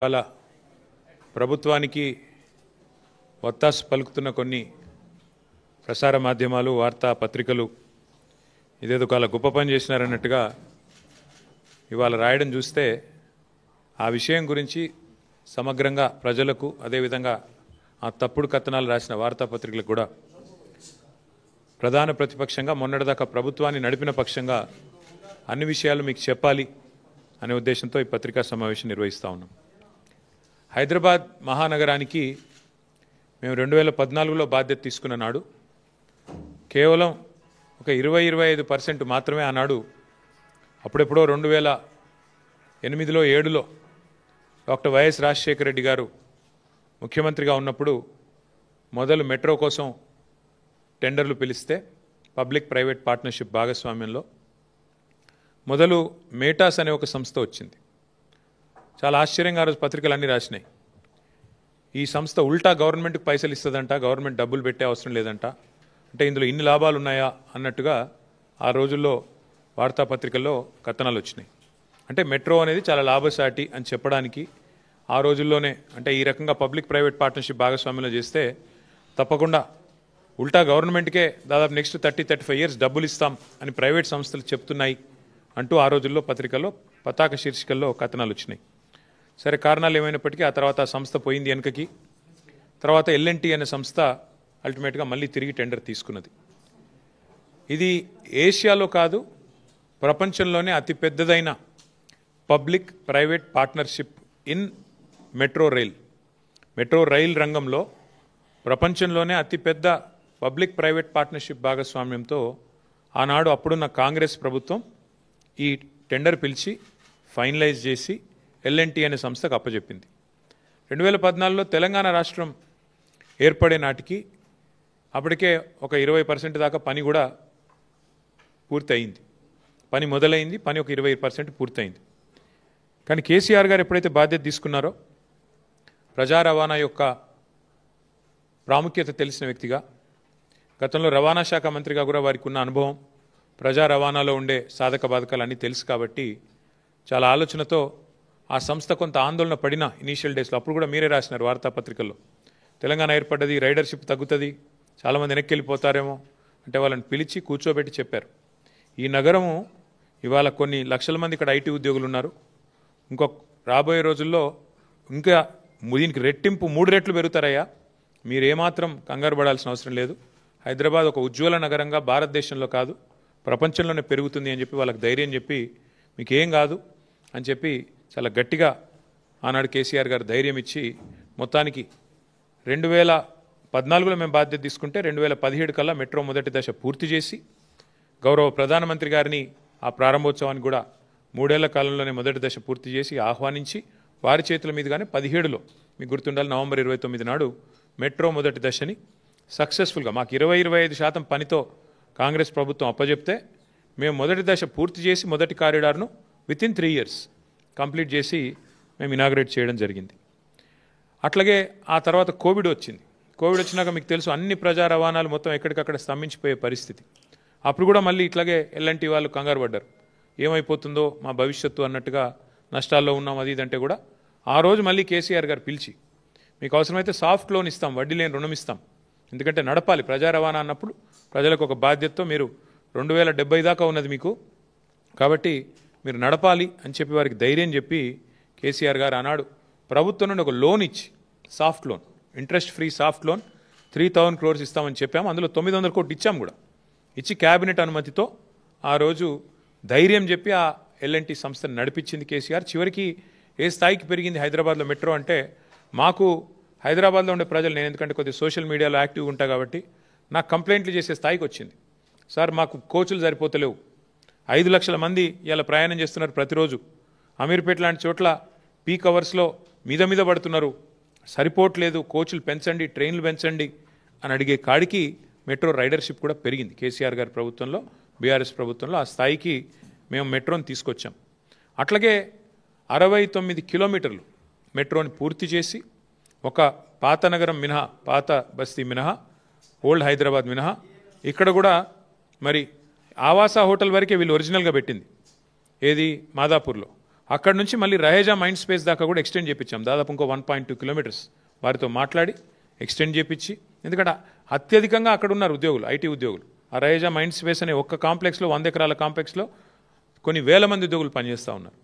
అలా ప్రభుత్వానికి ఒత్తాసు పలుకుతున్న కొన్ని ప్రసార మాధ్యమాలు వార్తా పత్రికలు ఇదేదో కాల గొప్ప పని చేసినారన్నట్టుగా ఇవాళ రాయడం చూస్తే ఆ విషయం గురించి సమగ్రంగా ప్రజలకు అదేవిధంగా ఆ తప్పుడు కథనాలు రాసిన వార్తాపత్రికలకు కూడా ప్రధాన ప్రతిపక్షంగా మొన్నటిదాకా ప్రభుత్వాన్ని నడిపిన పక్షంగా అన్ని విషయాలు మీకు చెప్పాలి అనే ఉద్దేశంతో ఈ పత్రికా సమావేశం నిర్వహిస్తూ ఉన్నాం. హైదరాబాద్ మహానగరానికి మేము 2014లో బాధ్యత తీసుకున్న నాడు కేవలం ఒక 20-25% మాత్రమే ఆనాడు అప్పుడెప్పుడో 2008లో 2007లో డాక్టర్ వైఎస్ రాజశేఖర రెడ్డి గారు ముఖ్యమంత్రిగా ఉన్నప్పుడు మొదలు మెట్రో కోసం టెండర్లు పిలిస్తే పబ్లిక్ ప్రైవేట్ పార్ట్నర్షిప్ భాగస్వామ్యంలో మొదలు మేటాస్ అనే ఒక సంస్థ వచ్చింది. చాలా ఆశ్చర్యంగా ఆ రోజు పత్రికలు అన్నీ రాసినాయి. ఈ సంస్థ ఉల్టా గవర్నమెంట్కి పైసలు ఇస్తుందంట, గవర్నమెంట్ డబ్బులు పెట్టే అవసరం లేదంట, అంటే ఇందులో ఇన్ని లాభాలు ఉన్నాయా అన్నట్టుగా ఆ రోజుల్లో వార్తాపత్రికల్లో కథనాలు వచ్చినాయి. అంటే మెట్రో అనేది చాలా లాభసాటి అని చెప్పడానికి ఆ రోజుల్లోనే, అంటే ఈ రకంగా పబ్లిక్ ప్రైవేట్ పార్ట్నర్షిప్ భాగస్వామ్యంలో చేస్తే తప్పకుండా ఉల్టా గవర్నమెంట్కే దాదాపు నెక్స్ట్ 30-35 ఇయర్స్ డబ్బులు ఇస్తాం అని ప్రైవేట్ సంస్థలు చెప్తున్నాయి అంటూ ఆ రోజుల్లో పత్రికల్లో పతాక శీర్షికల్లో కథనాలు వచ్చినాయి. సరే, కారణాలు ఏమైనప్పటికీ ఆ తర్వాత ఆ సంస్థ పోయింది వెనుకకి. తర్వాత L&T అనే సంస్థ అల్టిమేట్గా మళ్ళీ తిరిగి టెండర్ తీసుకున్నది. ఇది ఏషియాలో కాదు ప్రపంచంలోనే అతి పెద్దదైన public private partnership in metro rail రంగంలో ప్రపంచంలోనే అతిపెద్ద పబ్లిక్ ప్రైవేట్ పార్ట్నర్షిప్ భాగస్వామ్యంతో ఆనాడు అప్పుడున్న కాంగ్రెస్ ప్రభుత్వం ఈ టెండర్ పిలిచి ఫైనలైజ్ చేసి L&T అనే సంస్థకు అప్పచెప్పింది. 2014లో తెలంగాణ రాష్ట్రం ఏర్పడే నాటికి అప్పటికే ఒక 20% దాకా పని కూడా పూర్తయింది. పని మొదలైంది, పని ఒక 20% పూర్తయింది. కానీ కేసీఆర్ గారు ఎప్పుడైతే బాధ్యత తీసుకున్నారో ప్రజా రవాణా యొక్క ప్రాముఖ్యత తెలిసిన వ్యక్తిగా, గతంలో రవాణా శాఖ మంత్రిగా కూడా వారికి ఉన్న అనుభవం, ప్రజా రవాణాలో ఉండే సాధక బాధకాలు అన్నీ తెలుసు కాబట్టి చాలా ఆలోచనతో ఆ సంస్థ కొంత ఆందోళన పడిన ఇనీషియల్ డేస్లో, అప్పుడు కూడా మీరే రాసినారు వార్తాపత్రికల్లో, తెలంగాణ ఏర్పడ్డది, రైడర్షిప్ తగ్గుతుంది, చాలామంది వెనక్కి వెళ్ళిపోతారేమో అంటే వాళ్ళని పిలిచి కూర్చోబెట్టి చెప్పారు, ఈ నగరము ఇవాళ కొన్ని లక్షల మంది ఇక్కడ IT ఉద్యోగులు ఉన్నారు, ఇంకొక రాబోయే రోజుల్లో ఇంకా దీనికి రెట్టింపు 3 రెట్లు పెరుగుతారయ్యా, మీరు ఏమాత్రం కంగారు పడాల్సిన అవసరం లేదు, హైదరాబాద్ ఒక ఉజ్వల నగరంగా భారతదేశంలో కాదు ప్రపంచంలోనే పెరుగుతుంది అని చెప్పి వాళ్ళకి ధైర్యం చెప్పి మీకేం కాదు అని చెప్పి చాలా గట్టిగా ఆనాడు కేసీఆర్ గారు ధైర్యం ఇచ్చి మొత్తానికి 2014లో మేము బాధ్యత తీసుకుంటే 2017 కల్లా మెట్రో మొదటి దశ పూర్తి చేసి గౌరవ ప్రధానమంత్రి గారిని ఆ ప్రారంభోత్సవానికి కూడా 3 ఏళ్ల కాలంలోనే మొదటి దశ పూర్తి చేసి ఆహ్వానించి వారి చేతుల మీదుగానే 17లో మీకు గుర్తుండాలి నవంబర్ 29 నాడు మెట్రో మొదటి దశని సక్సెస్ఫుల్గా మాకు 20-25% పనితో కాంగ్రెస్ ప్రభుత్వం అప్పచెప్తే మేము మొదటి దశ పూర్తి చేసి మొదటి కారిడార్ను వితిన్ 3 ఇయర్స్ కంప్లీట్ చేసి మేము ఇనాగ్రేట్ చేయడం జరిగింది. అట్లాగే ఆ తర్వాత కోవిడ్ వచ్చినాక మీకు తెలుసు అన్ని ప్రజా రవాణాలు మొత్తం ఎక్కడికక్కడ స్తంభించిపోయే పరిస్థితి. అప్పుడు కూడా మళ్ళీ ఇట్లాగే L&T వాళ్ళు కంగారు పడ్డారు, ఏమైపోతుందో మా భవిష్యత్తు అన్నట్టుగా నష్టాల్లో ఉన్నాం అది ఇదంటే కూడా ఆ రోజు మళ్ళీ కేసీఆర్ గారు పిలిచి మీకు అవసరమైతే సాఫ్ట్ లోన్ ఇస్తాం, వడ్డీ లేని రుణం ఇస్తాం, ఎందుకంటే నడపాలి ప్రజా రవాణా అన్నప్పుడు ప్రజలకు ఒక బాధ్యతతో మీరు 2070 దాకా ఉన్నది మీకు, కాబట్టి మీరు నడపాలి అని చెప్పి వారికి ధైర్యం చెప్పి కేసీఆర్ గారు ఆనాడు ప్రభుత్వం నుండి ఒక లోన్ ఇచ్చి soft loan, interest free soft loan 3000 crores ఇస్తామని చెప్పాము. అందులో 900 కోట్లు ఇచ్చాము కూడా, ఇచ్చి క్యాబినెట్ అనుమతితో ఆ రోజు ధైర్యం చెప్పి ఆ L&T సంస్థను నడిపించింది కేసీఆర్. చివరికి ఏ స్థాయికి పెరిగింది హైదరాబాద్లో మెట్రో అంటే, మాకు హైదరాబాద్లో ఉండే ప్రజలు, నేను ఎందుకంటే కొద్దిగా సోషల్ మీడియాలో యాక్టివ్గా ఉంటా కాబట్టి నాకు కంప్లైంట్లు చేసే స్థాయికి వచ్చింది, సార్ మాకు కోచ్లు సరిపోతలేవు, 5 లక్షల మంది ఇలా ప్రయాణం చేస్తున్నారు ప్రతిరోజు, అమీర్పేట లాంటి చోట్ల పీక్ అవర్స్లో మీద పడుతున్నారు, సరిపోవట్లేదు, కోచ్లు పెంచండి, ట్రైన్లు పెంచండి అని అడిగే కాడికి మెట్రో రైడర్షిప్ కూడా పెరిగింది కేసీఆర్ గారి ప్రభుత్వంలో, బీఆర్ఎస్ ప్రభుత్వంలో ఆ స్థాయికి మేము మెట్రోని తీసుకొచ్చాం. అట్లాగే 69 కిలోమీటర్లు మెట్రోని పూర్తి చేసి ఒక పాత నగరం మినహా, పాత బస్తీ మినహా, ఓల్డ్ హైదరాబాద్ మినహా ఇక్కడ కూడా మరి ఆవాస హోటల్ వరకే వీళ్ళు ఒరిజినల్గా పెట్టింది, ఏది మాదాపూర్లో, అక్కడ నుంచి మళ్ళీ రహేజా మైండ్ స్పేస్ దాకా కూడా ఎక్స్టెండ్ చేయించాం. దాదాపు ఇంకో 1.2 కిలోమీటర్స్ వారితో మాట్లాడి ఎక్స్టెండ్ చేయించి, ఎందుకంటే అత్యధికంగా అక్కడ ఉన్నారు ఉద్యోగులు, ఐటీ ఉద్యోగులు. ఆ రహేజా మైండ్ స్పేస్ అనే ఒక్క కాంప్లెక్స్లో 100 ఎకరాల కాంప్లెక్స్లో కొన్ని వేల మంది ఉద్యోగులు పనిచేస్తూ ఉన్నారు.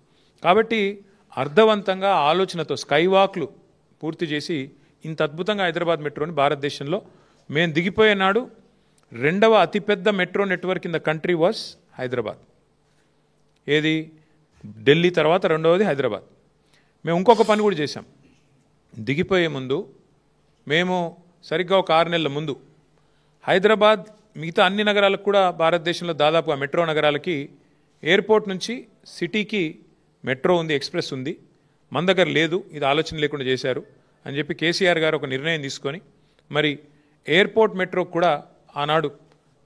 కాబట్టి అర్థవంతంగా ఆలోచనతో స్కై వాక్లు పూర్తి చేసి ఇంత అద్భుతంగా హైదరాబాద్ మెట్రోని భారతదేశంలో మేము దిగిపోయే నాడు రెండవ అతిపెద్ద metro network in the country was Hyderabad. ఏది? ఢిల్లీ తర్వాత రెండవది హైదరాబాద్. మేము ఇంకొక పని కూడా చేశాం. దిగిపోయే ముందు మేము సరిగ్గా ఒక 6 నెలల ముందు హైదరాబాద్ మిగతా అన్ని నగరాలకు కూడా భారతదేశంలో దాదాపు ఆ మెట్రో నగరాలకి ఎయిర్పోర్ట్ నుంచి సిటీకి మెట్రో ఉంది, ఎక్స్ప్రెస్ ఉంది, మన దగ్గర లేదు, ఇది ఆలోచన లేకుండా చేశారు అని చెప్పి కేసీఆర్ గారు ఒక నిర్ణయం తీసుకొని మరి ఎయిర్పోర్ట్ మెట్రో కూడా ఆనాడు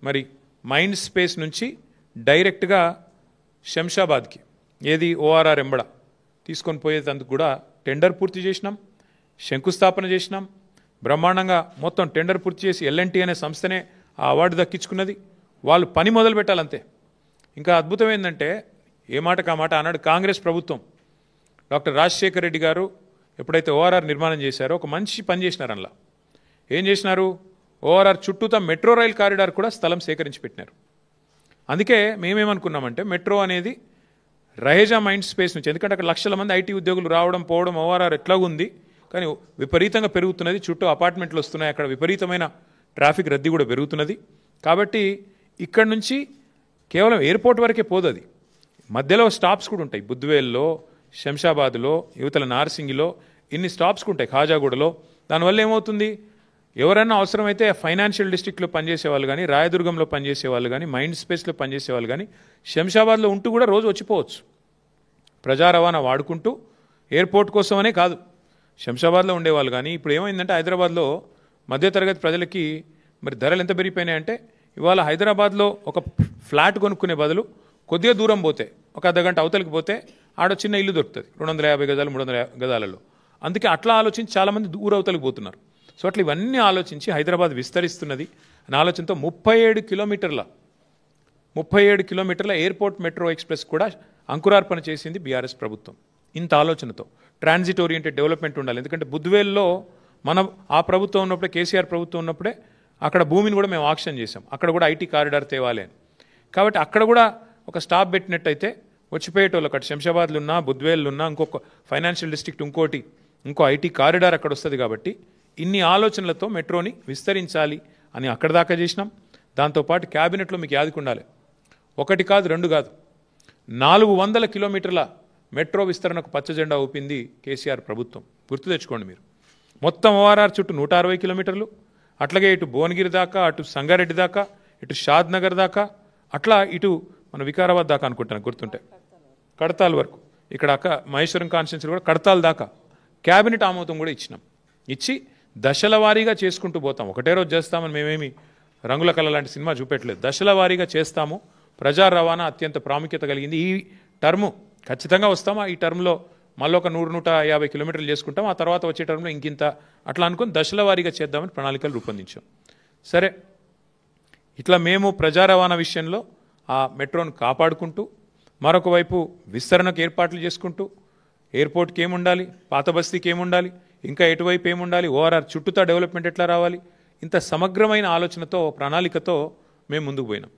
మరి మైండ్ స్పేస్ నుంచి డైరెక్ట్గా శంషాబాద్కి, ఏది ఓఆర్ఆర్ ఎంబడ తీసుకొని పోయేందుకు కూడా టెండర్ పూర్తి చేసినాం, శంకుస్థాపన చేసినాం. బ్రహ్మాండంగా మొత్తం టెండర్ పూర్తి చేసి ఎల్ఎన్టీ అనే సంస్థనే ఆ అవార్డు దక్కించుకున్నది. వాళ్ళు పని మొదలు పెట్టాలంతే. ఇంకా అద్భుతం ఏంటంటే, ఏ మాటకు ఆ మాట ఆనాడు కాంగ్రెస్ ప్రభుత్వం డాక్టర్ రాజశేఖర రెడ్డి గారు ఎప్పుడైతే ఓఆర్ఆర్ నిర్మాణం చేశారో ఒక మంచి పని చేసినారు. అందులో ఏం చేసినారు? ఓఆర్ఆర్ చుట్టూతా మెట్రో రైల్ కారిడార్ కూడా స్థలం సేకరించి పెట్టినారు. అందుకే మేమేమనుకున్నామంటే మెట్రో అనేది రహేజా మైండ్ స్పేస్ నుంచి, ఎందుకంటే అక్కడ లక్షల మంది ఐటీ ఉద్యోగులు రావడం పోవడం ఓఆర్ఆర్ ఎట్లాగూ ఉంది, కానీ విపరీతంగా పెరుగుతున్నది, చుట్టూ అపార్ట్మెంట్లు వస్తున్నాయి, అక్కడ విపరీతమైన ట్రాఫిక్ రద్దీ కూడా పెరుగుతున్నది. కాబట్టి ఇక్కడ నుంచి కేవలం ఎయిర్పోర్ట్ వరకే పోదు, అది మధ్యలో స్టాప్స్ కూడా ఉంటాయి. బుద్వేల్లో, శంషాబాద్లో, యువతల నార్సింగిలో ఇన్ని స్టాప్స్ ఉంటాయి, ఖాజాగూడలో. దానివల్ల ఏమవుతుంది, ఎవరైనా అవసరమైతే ఫైనాన్షియల్ డిస్ట్రిక్ట్లో పనిచేసే వాళ్ళు కానీ, రాయదుర్గంలో పనిచేసే వాళ్ళు కానీ, మైండ్ స్పేస్లో పనిచేసే వాళ్ళు కానీ శంషాబాద్లో ఉంటూ కూడా రోజు వచ్చిపోవచ్చు. ప్రజా రవాణా వాడుకుంటూ ఎయిర్పోర్ట్ కోసమనే కాదు, శంషాబాద్లో ఉండేవాళ్ళు కానీ. ఇప్పుడు ఏమైందంటే హైదరాబాద్లో మధ్యతరగతి ప్రజలకి మరి ధరలు ఎంత పెరిగిపోయినాయంటే, ఇవాళ హైదరాబాద్లో ఒక ఫ్లాట్ కొనుక్కునే బదులు కొద్దిగా దూరం పోతే, ఒక అర్ధగంట అవతలికి పోతే ఆడ చిన్న ఇల్లు దొరుకుతుంది 250 గజాలు 300 గజాలలో. అందుకే అట్లా ఆలోచించి చాలామంది దూర అవతలికి పోతున్నారు. సో అట్లా ఇవన్నీ ఆలోచించి హైదరాబాద్ విస్తరిస్తున్నది అనే ఆలోచనతో 37 కిలోమీటర్ల ఎయిర్పోర్ట్ మెట్రో ఎక్స్ప్రెస్ కూడా అంకురార్పణ చేసింది బీఆర్ఎస్ ప్రభుత్వం. ఇంత ఆలోచనతో ట్రాన్సిట్ ఓరియంటెడ్ డెవలప్మెంట్ ఉండాలి. ఎందుకంటే బుద్వేల్లో మనం ఆ ప్రభుత్వం ఉన్నప్పుడే, కేసీఆర్ ప్రభుత్వం ఉన్నప్పుడే అక్కడ భూమిని కూడా మేము ఆక్షన్ చేసాం, అక్కడ కూడా ఐటీ కారిడార్ తేవాలి అని. కాబట్టి అక్కడ కూడా ఒక స్టాప్ పెట్టినట్టయితే వచ్చిపోయేటోళ్ళు అక్కడ శంషాబాద్లో ఉన్నా, బుద్వేల్లో ఉన్నా, ఇంకొక ఫైనాన్షియల్ డిస్ట్రిక్ట్ ఇంకో ఐటీ కారిడార్ అక్కడ వస్తుంది. కాబట్టి ఇన్ని ఆలోచనలతో మెట్రోని విస్తరించాలి అని అక్కడ దాకా చేసినాం. దాంతోపాటు క్యాబినెట్లో మీకు యాదికి ఉండాలి, 1 కాదు 2 కాదు 400 కిలోమీటర్ల మెట్రో విస్తరణకు పచ్చజెండా ఊపింది కేసీఆర్ ప్రభుత్వం. గుర్తు తెచ్చుకోండి మీరు. మొత్తం ఓఆర్ఆర్ చుట్టూ 160 కిలోమీటర్లు, అట్లాగే ఇటు భువనగిరి దాకా, అటు సంగారెడ్డి దాకా, ఇటు షాద్ నగర్ దాకా, అట్లా ఇటు మన వికారాబాద్ దాకా అనుకుంటాను గుర్తుంటే, కడతాల్ వరకు, ఇక్కడ మహేశ్వరం కాన్స్టిట్యున్సీ కూడా కడతాల్ దాకా క్యాబినెట్ ఆమోదం కూడా ఇచ్చి దశల వారీగా చేసుకుంటూ పోతాం. ఒకటే రోజు చేస్తామని మేమేమి రంగుల కళ లాంటి సినిమా చూపెట్టలేదు. దశల వారీగా చేస్తాము. ప్రజా రవాణా అత్యంత ప్రాముఖ్యత కలిగింది. ఈ టర్ము ఖచ్చితంగా వస్తాము. ఈ టర్మ్లో మళ్ళీ ఒక 100-150 కిలోమీటర్లు చేసుకుంటాం. ఆ తర్వాత వచ్చే టర్మ్లో ఇంకింత అట్లా అనుకుని దశల వారీగా చేద్దామని ప్రణాళికలు రూపొందించాం. సరే, ఇట్లా మేము ప్రజా రవాణా విషయంలో ఆ మెట్రోను కాపాడుకుంటూ, మరొక వైపు విస్తరణకు ఏర్పాట్లు చేసుకుంటూ, ఎయిర్పోర్ట్కి ఏముండాలి, పాత బస్తీకి ఏముండాలి, ఇంకా ఎటువైపు ఏముండాలి, ఓఆర్ఆర్ చుట్టూతా డెవలప్మెంట్ ఎట్లా రావాలి, ఇంత సమగ్రమైన ఆలోచనతో, ప్రణాళికతో మేము ముందుకు పోయినాం.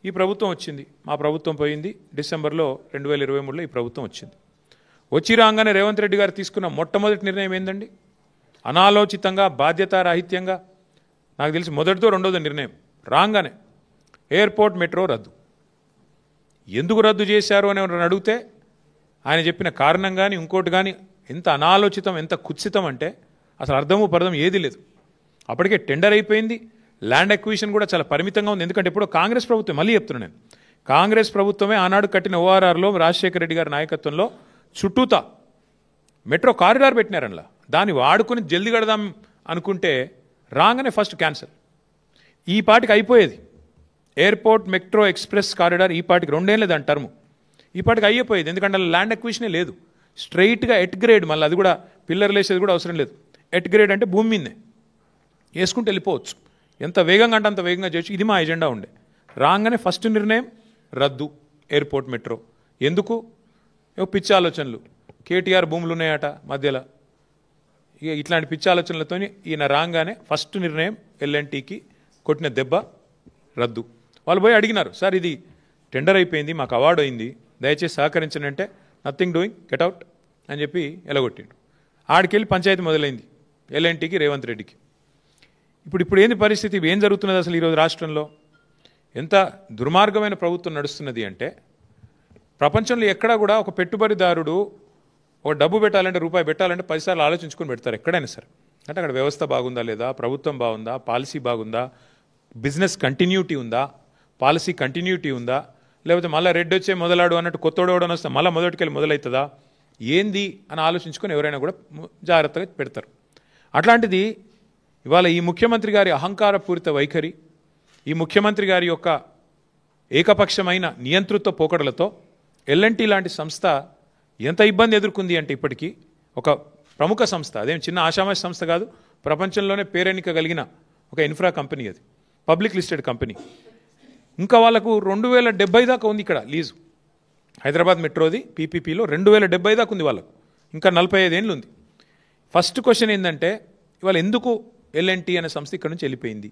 ఈ ప్రభుత్వం వచ్చింది, మా ప్రభుత్వం పోయింది. డిసెంబర్లో 2023లో ఈ ప్రభుత్వం వచ్చింది. వచ్చి రాగానే రేవంత్ రెడ్డి గారు తీసుకున్న మొట్టమొదటి నిర్ణయం ఏందండి? అనాలోచితంగా, బాధ్యతారాహిత్యంగా, నాకు తెలిసి మొదటిదో రెండోదో నిర్ణయం రాగానే ఎయిర్పోర్ట్ మెట్రో రద్దు. ఎందుకు రద్దు చేశారు అని ఎవరైనా అడిగితే ఆయన చెప్పిన కారణం కానీ ఇంకోటి కానీ ఎంత అనాలోచితం, ఎంత కుత్సితం అంటే అసలు అర్థము పర్థం ఏది లేదు. అప్పటికే టెండర్ అయిపోయింది, ల్యాండ్ అక్విజిషన్ కూడా చాలా పరిమితంగా ఉంది. ఎందుకంటే ఎప్పుడో కాంగ్రెస్ ప్రభుత్వం, మళ్ళీ చెప్తున్నాను నేను, కాంగ్రెస్ ప్రభుత్వమే ఆనాడు కట్టిన ఓఆర్ఆర్లో రాజశేఖర రెడ్డి గారి నాయకత్వంలో చుట్టూతా మెట్రో కారిడార్ పెట్టినారు. అందులో దాన్ని వాడుకొని జల్దీ కడదాం అనుకుంటే రాగానే ఫస్ట్ క్యాన్సల్. ఈ పాటికి అయిపోయేది ఎయిర్పోర్ట్ మెట్రో ఎక్స్ప్రెస్ కారిడార్, ఈ పాటికి 2 ఏళ్ళే దాని టర్ము, ఈ పాటికి అయిపోయేది. ఎందుకంటే అలా ల్యాండ్ అక్విజిషనే లేదు. స్ట్రైట్గా ఎట్ గ్రేడ్, మళ్ళీ అది కూడా పిల్లర్లు వేసేది కూడా అవసరం లేదు. ఎట్ గ్రేడ్ అంటే భూమి మీదనే వేసుకుంటూ వెళ్ళిపోవచ్చు. ఎంత వేగంగా అంటే అంత వేగంగా చేయొచ్చు. ఇది మా ఎజెండా ఉండే. రాగానే ఫస్ట్ నిర్ణయం రద్దు ఎయిర్పోర్ట్ మెట్రో. ఎందుకు? ఏవో పిచ్చి ఆలోచనలు, కేటీఆర్ భూములు ఉన్నాయట మధ్యలో, ఇక ఇట్లాంటి పిచ్చి ఆలోచనలతో ఈయన రాగానే ఫస్ట్ నిర్ణయం ఎల్ఎన్టీకి కొట్టిన దెబ్బ రద్దు. వాళ్ళు పోయి అడిగినారు, సార్ ఇది టెండర్ అయిపోయింది, మాకు అవార్డు అయింది, దయచేసి సహకరించండి అంటే నథింగ్ డూయింగ్, గెట్ అవుట్ అని చెప్పి ఎలగొట్టిండు. ఆడికెళ్ళి పంచాయతీ మొదలైంది ఎల్ఎన్టీకి, రేవంత్ రెడ్డికి. ఇప్పుడు ఏంది పరిస్థితి, ఏం జరుగుతున్నది అసలు ఈరోజు రాష్ట్రంలో? ఎంత దుర్మార్గమైన ప్రభుత్వం నడుస్తున్నది అంటే, ప్రపంచంలో ఎక్కడా కూడా ఒక పెట్టుబడిదారుడు ఒక డబ్బు పెట్టాలంటే, రూపాయి పెట్టాలంటే 10 సార్లు ఆలోచించుకొని పెడతారు ఎక్కడైనా సరే. అంటే అక్కడ వ్యవస్థ బాగుందా లేదా, ప్రభుత్వం బాగుందా, పాలసీ బాగుందా, బిజినెస్ కంటిన్యూటీ ఉందా, పాలసీ కంటిన్యూటీ ఉందా, లేకపోతే మళ్ళీ రెడ్ వచ్చే మొదలాడు అన్నట్టు కొత్తోడవడం వస్తే మళ్ళీ మొదటికెళ్ళి మొదలవుతుందా, ఏంది అని ఆలోచించుకొని ఎవరైనా కూడా జాగ్రత్తగా పెడతారు. అట్లాంటిది ఇవాళ ఈ ముఖ్యమంత్రి గారి అహంకారపూరిత వైఖరి, ఈ ముఖ్యమంత్రి గారి యొక్క ఏకపక్షమైన నియంతృత్వ పోకడలతో ఎల్ఎన్టీ లాంటి సంస్థ ఎంత ఇబ్బంది ఎదుర్కొంది అంటే, ఇప్పటికీ ఒక ప్రముఖ సంస్థ, అదేం చిన్న ఆషామాషి సంస్థ కాదు, ప్రపంచంలోనే పేరెన్నిక కలిగిన ఒక ఇన్ఫ్రా కంపెనీ, అది పబ్లిక్ లిస్టెడ్ కంపెనీ. ఇంకా వాళ్ళకు 2070 దాకా ఉంది ఇక్కడ లీజు. హైదరాబాద్ మెట్రోది పీపీపీలో 2070 దాకా ఉంది వాళ్ళకు, ఇంకా 45 ఏళ్ళు ఉంది. ఫస్ట్ క్వశ్చన్ ఏంటంటే, ఇవాళ ఎందుకు ఎల్ఎన్టీ అనే సంస్థ ఇక్కడ నుంచి వెళ్ళిపోయింది?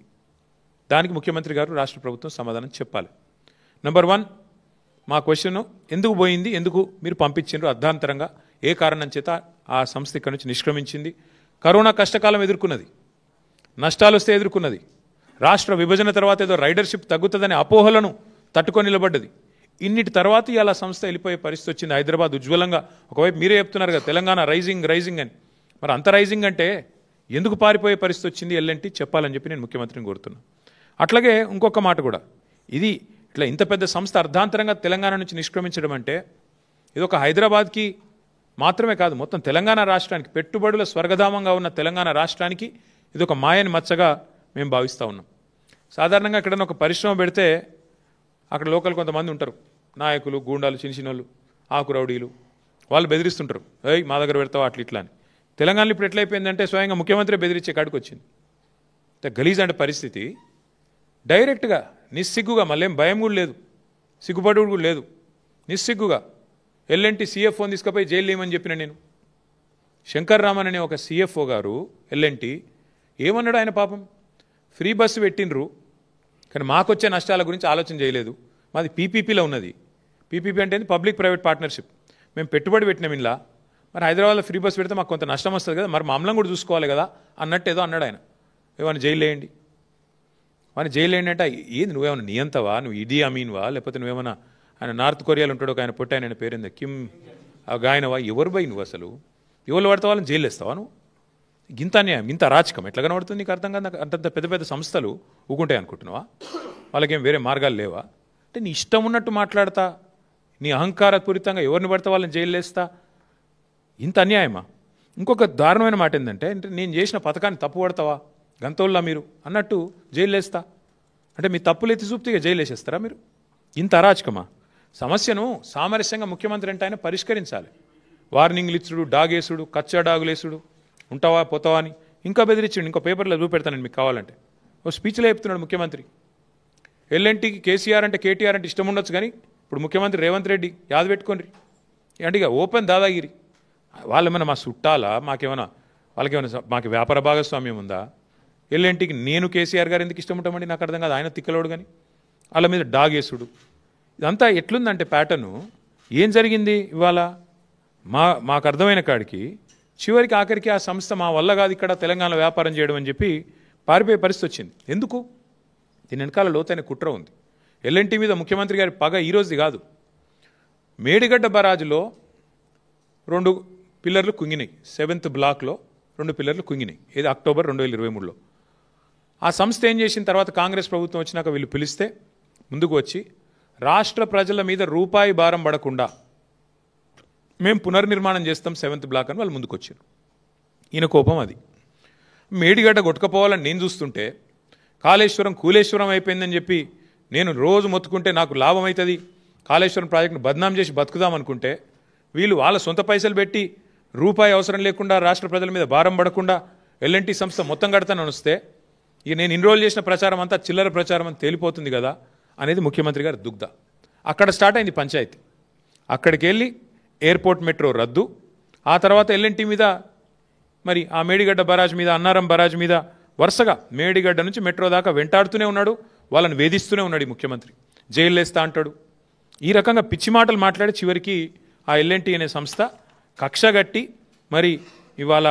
దానికి ముఖ్యమంత్రి గారు, రాష్ట్ర ప్రభుత్వం సమాధానం చెప్పాలి. నెంబర్ 1, మా క్వశ్చన్ ఎందుకు పోయింది, ఎందుకు మీరు పంపించారు అర్ధాంతరంగా, ఏ కారణం చేత ఆ సంస్థ ఇక్కడ నుంచి నిష్క్రమించింది? కరోనా కష్టకాలం ఎదుర్కొన్నది, నష్టాలు వస్తే ఎదుర్కొన్నది, రాష్ట్ర విభజన తర్వాత ఏదో రైడర్షిప్ తగ్గుతుందనే అపోహలను తట్టుకొని నిలబడ్డది. ఇన్నిటి తర్వాత ఇలా సంస్థ వెళ్ళిపోయే పరిస్థితి వచ్చింది. హైదరాబాద్ ఉజ్వలంగా, ఒకవైపు మీరే చెప్తున్నారు కదా తెలంగాణ రైజింగ్ రైజింగ్ అని, మరి అంత రైజింగ్ అంటే ఎందుకు పారిపోయే పరిస్థితి వచ్చింది ఎల్ఎన్టీ చెప్పాలని చెప్పి నేను ముఖ్యమంత్రిని కోరుతున్నాను. అట్లాగే ఇంకొక మాట కూడా, ఇది ఇట్లా ఇంత పెద్ద సంస్థ అర్ధాంతరంగా తెలంగాణ నుంచి నిష్క్రమించడం అంటే, ఇది ఒక హైదరాబాద్కి మాత్రమే కాదు, మొత్తం తెలంగాణ రాష్ట్రానికి, పెట్టుబడుల స్వర్గధామంగా ఉన్న తెలంగాణ రాష్ట్రానికి ఇది ఒక మాయని మచ్చగా మేము భావిస్తూ ఉన్నాం. సాధారణంగా ఎక్కడైనా ఒక పరిశ్రమ పెడితే అక్కడ లోకల్ కొంతమంది ఉంటారు, నాయకులు, గూండాలు, చిన్నచిన్నోళ్ళు, ఆకు రౌడీలు, వాళ్ళు బెదిరిస్తుంటారు, ఏయ్ మా దగ్గర పెడతావా అట్లా ఇట్లా అని. తెలంగాణలో ఇప్పుడు ఎట్లయిపోయిందంటే స్వయంగా ముఖ్యమంత్రి బెదిరించే కాడికి వచ్చింది. గలీజ్ అంటే పరిస్థితి. డైరెక్ట్గా నిస్సిగ్గుగా, మళ్ళీ భయం కూడా లేదు, సిగ్గుపడు కూడా లేదు, నిస్సిగ్గుగా ఎల్ఎన్టీ సిఎఫ్ఓని తీసుకుపోయి జైలు లేమని చెప్పిన నేను. శంకర్ రామన్ అనే ఒక సిఎఫ్ఓ గారు ఎల్ఎన్టీ ఏమన్నాడు, ఆయన పాపం ఫ్రీ బస్సు పెట్టినరు కానీ మాకొచ్చే నష్టాల గురించి ఆలోచన చేయలేదు. మాది పీపీపీలో ఉన్నది. పీపీపీ అంటే పబ్లిక్ ప్రైవేట్ పార్ట్నర్షిప్. మేము పెట్టుబడి పెట్టినాం ఇలా, మరి హైదరాబాద్లో ఫ్రీ బస్ పెడితే మాకు కొంత నష్టం వస్తుంది కదా, మరి మామూలు కూడా చూసుకోవాలి కదా అన్నట్టు ఏదో అన్నాడు ఆయన. ఏమైనా జైలు వేయండి, వాడిని జైలు వేయండి అంటే ఏంది, నువ్వేమైనా నియంతవా, నువ్వు ఇడీ అమీన్వా, లేకపోతే నువ్వేమన్నా ఆయన నార్త్ కొరియాలో ఉంటాడు ఒక ఆయన పుట్ట, ఆయన పేరుంది కిమ్ గాయనవా, ఎవరు పోయి నువ్వు అసలు ఎవరు పడతావు, వాళ్ళని జైలు వేస్తావా నువ్వు? ఇంత అన్యాయం, ఇంత అరాచకం ఎట్లా కనబడుతుంది నీకు అర్థం కాదు. అంతంత పెద్ద పెద్ద సంస్థలు ఊకుంటాయి అనుకుంటున్నావా? వాళ్ళకేం వేరే మార్గాలు లేవా? అంటే నీ ఇష్టం ఉన్నట్టు మాట్లాడతా, నీ అహంకారపూరితంగా ఎవరిని పడతా వాళ్ళని జైలు వేస్తా, ఇంత అన్యాయమా? ఇంకొక దారుణమైన మాట ఏంటంటే, నేను చేసిన పథకాన్ని తప్పు పడతావా గంతోళ్ళ మీరు అన్నట్టు జైలు వేస్తా అంటే, మీ తప్పులు ఎత్తి చూపితే జైలు వేసేస్తారా మీరు? ఇంత అరాచకమా? సమస్యను సామరస్యంగా ముఖ్యమంత్రి అంటే ఆయన పరిష్కరించాలి. వార్నింగ్లు ఇచ్చుడు, డాగేసుడు, కచ్చా డాగులేసుడు, ఉంటావా పోతావా అని ఇంకా బెదిరించండి. ఇంకో పేపర్లో చూపెడతానండి మీకు కావాలంటే. ఓ స్పీచ్లో చెప్తున్నాడు ముఖ్యమంత్రి, ఎల్ఎన్టీకి కేసీఆర్ అంటే కేటీఆర్ అంటే ఇష్టం ఉండొచ్చు కానీ ఇప్పుడు ముఖ్యమంత్రి రేవంత్ రెడ్డి యాద పెట్టుకోండి అంటే ఇక ఓపెన్ దాదాగిరి. వాళ్ళేమైనా మా చుట్టాలా, వాళ్ళకేమైనా మాకు వ్యాపార భాగస్వామ్యం ఉందా? ఎల్ఎన్టీకి నేను కేసీఆర్ గారు ఎందుకు ఇష్టం ఉంటామండి నాకు అర్థం కాదు. ఆయన తిక్కలోడు కానీ వాళ్ళ మీద డాగేసుడు, ఇదంతా ఎట్లుందంటే ప్యాటర్ను. ఏం జరిగింది ఇవాళ మాకు అర్థమైన కాడికి చివరికి ఆఖరికి ఆ సంస్థ మా వల్ల కాదు ఇక్కడ తెలంగాణ వ్యాపారం చేయడం అని చెప్పి పారిపోయే పరిస్థితి వచ్చింది. ఎందుకు? దీని వెనకాల లోతైన కుట్ర ఉంది. ఎల్ఎన్టీ మీద ముఖ్యమంత్రి గారి పగ ఈరోజుది కాదు. మేడిగడ్డ బరాజులో 2 పిల్లర్లు కుంగినాయి, 7th బ్లాక్లో 2 పిల్లర్లు కుంగినాయి. ఇది అక్టోబర్ 2023లో. ఆ సంస్థ ఏం చేసిన తర్వాత కాంగ్రెస్ ప్రభుత్వం వచ్చినాక వీళ్ళు పిలిస్తే ముందుకు వచ్చి రాష్ట్ర ప్రజల మీద రూపాయి భారం పడకుండా మేము పునర్నిర్మాణం చేస్తాం 7th బ్లాక్ అని వాళ్ళు ముందుకు వచ్చారు. ఈయన కోపం అది. మేడిగడ్డ కొట్టుకపోవాలని నేను చూస్తుంటే కాళేశ్వరం కూలేశ్వరం అయిపోయిందని చెప్పి నేను రోజు మొత్తుకుంటే నాకు లాభం అవుతుంది, కాళేశ్వరం ప్రాజెక్టును బద్నాం చేసి బతుకుదాం అనుకుంటే వీళ్ళు వాళ్ళ సొంత పైసలు పెట్టి రూపాయి అవసరం లేకుండా రాష్ట్ర ప్రజల మీద భారం పడకుండా ఎల్ఎన్టీ సంస్థ మొత్తం కడతానని వస్తే ఇక నేను ఇన్రోల్ చేసిన ప్రచారం అంతా చిల్లర ప్రచారం అని తేలిపోతుంది కదా అనేది ముఖ్యమంత్రి గారి దుగ్ధ. అక్కడ స్టార్ట్ అయింది పంచాయతీ. అక్కడికి వెళ్ళి ఎయిర్పోర్ట్ మెట్రో రద్దు, ఆ తర్వాత ఎల్ఎన్టీ మీద మరి ఆ మేడిగడ్డ బరాజ్ మీద, అన్నారం బరాజ్ మీద వరుసగా మేడిగడ్డ నుంచి మెట్రో దాకా వెంటాడుతూనే ఉన్నాడు, వాళ్ళని వేధిస్తూనే ఉన్నాడు ఈ ముఖ్యమంత్రి. జైలు వేస్తా అంటాడు. ఈ రకంగా పిచ్చి మాటలు మాట్లాడి చివరికి ఆ ఎల్ఎన్టీ అనే సంస్థ కక్షగట్టి మరి ఇవాళ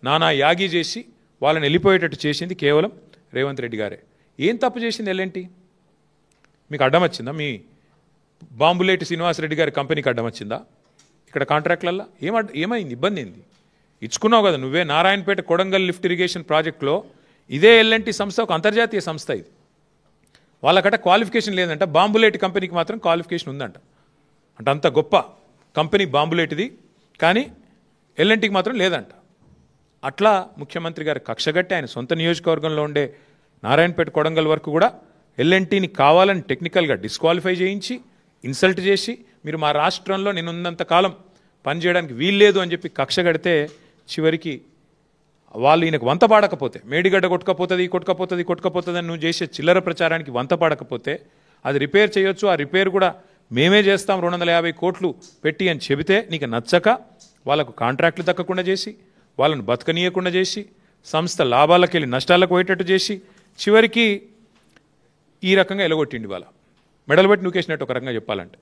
నానా యాగి చేసి వాళ్ళని వెళ్ళిపోయేటట్టు చేసింది కేవలం రేవంత్ రెడ్డి గారే. ఏం తప్పు చేసింది ఎల్ఎన్టీ? మీకు అడ్డం వచ్చిందా? మీ బాంబులేటి శ్రీనివాసరెడ్డి గారి కంపెనీకి అడ్డం వచ్చిందా? ఇక్కడ కాంట్రాక్ట్లల్లో ఏమైంది? ఇబ్బంది ఏంది? ఇచ్చుకున్నావు కదా నువ్వే. నారాయణపేట కొడంగల్ లిఫ్ట్ ఇరిగేషన్ ప్రాజెక్టులో ఇదే ఎల్ఎన్టీ సంస్థ ఒక అంతర్జాతీయ సంస్థ. ఇది వాళ్ళకట క్వాలిఫికేషన్ లేదంట, బాంబులేటి కంపెనీకి మాత్రం క్వాలిఫికేషన్ ఉందంట. అంటే అంత గొప్ప కంపెనీ బాంబులేటిది, కానీ ఎల్ఎన్టీకి మాత్రం లేదంట. అట్లా ముఖ్యమంత్రి గారు కక్షగట్టి ఆయన సొంత నియోజకవర్గంలో ఉండే నారాయణపేట కొడంగల్ వరకు కూడా ఎల్ఎన్టీని కావాలని టెక్నికల్గా డిస్క్వాలిఫై చేయించి ఇన్సల్ట్ చేసి మీరు మా రాష్ట్రంలో నేనున్నంత కాలం పనిచేయడానికి వీల్లేదు అని చెప్పి కక్షగడితే చివరికి వాళ్ళు ఈయనకు వంత పాడకపోతే, మేడిగడ్డ కొట్టుకపోతుంది అని నువ్వు చేసే చిల్లర ప్రచారానికి వంత పాడకపోతే అది రిపేర్ చేయొచ్చు, ఆ రిపేర్ కూడా మేమే చేస్తాం 250 కోట్లు పెట్టి అని చెబితే నీకు నచ్చక వాళ్ళకు కాంట్రాక్టులు దక్కకుండా చేసి, వాళ్ళను బతకనీయకుండా చేసి, సంస్థ లాభాలకు వెళ్ళి నష్టాలకు పోయేటట్టు చేసి చివరికి ఈ రకంగా ఎలగొట్టిండి. వాళ్ళ మెడలు పెట్టి నూకేసినట్టు ఒక రకంగా చెప్పాలంటే.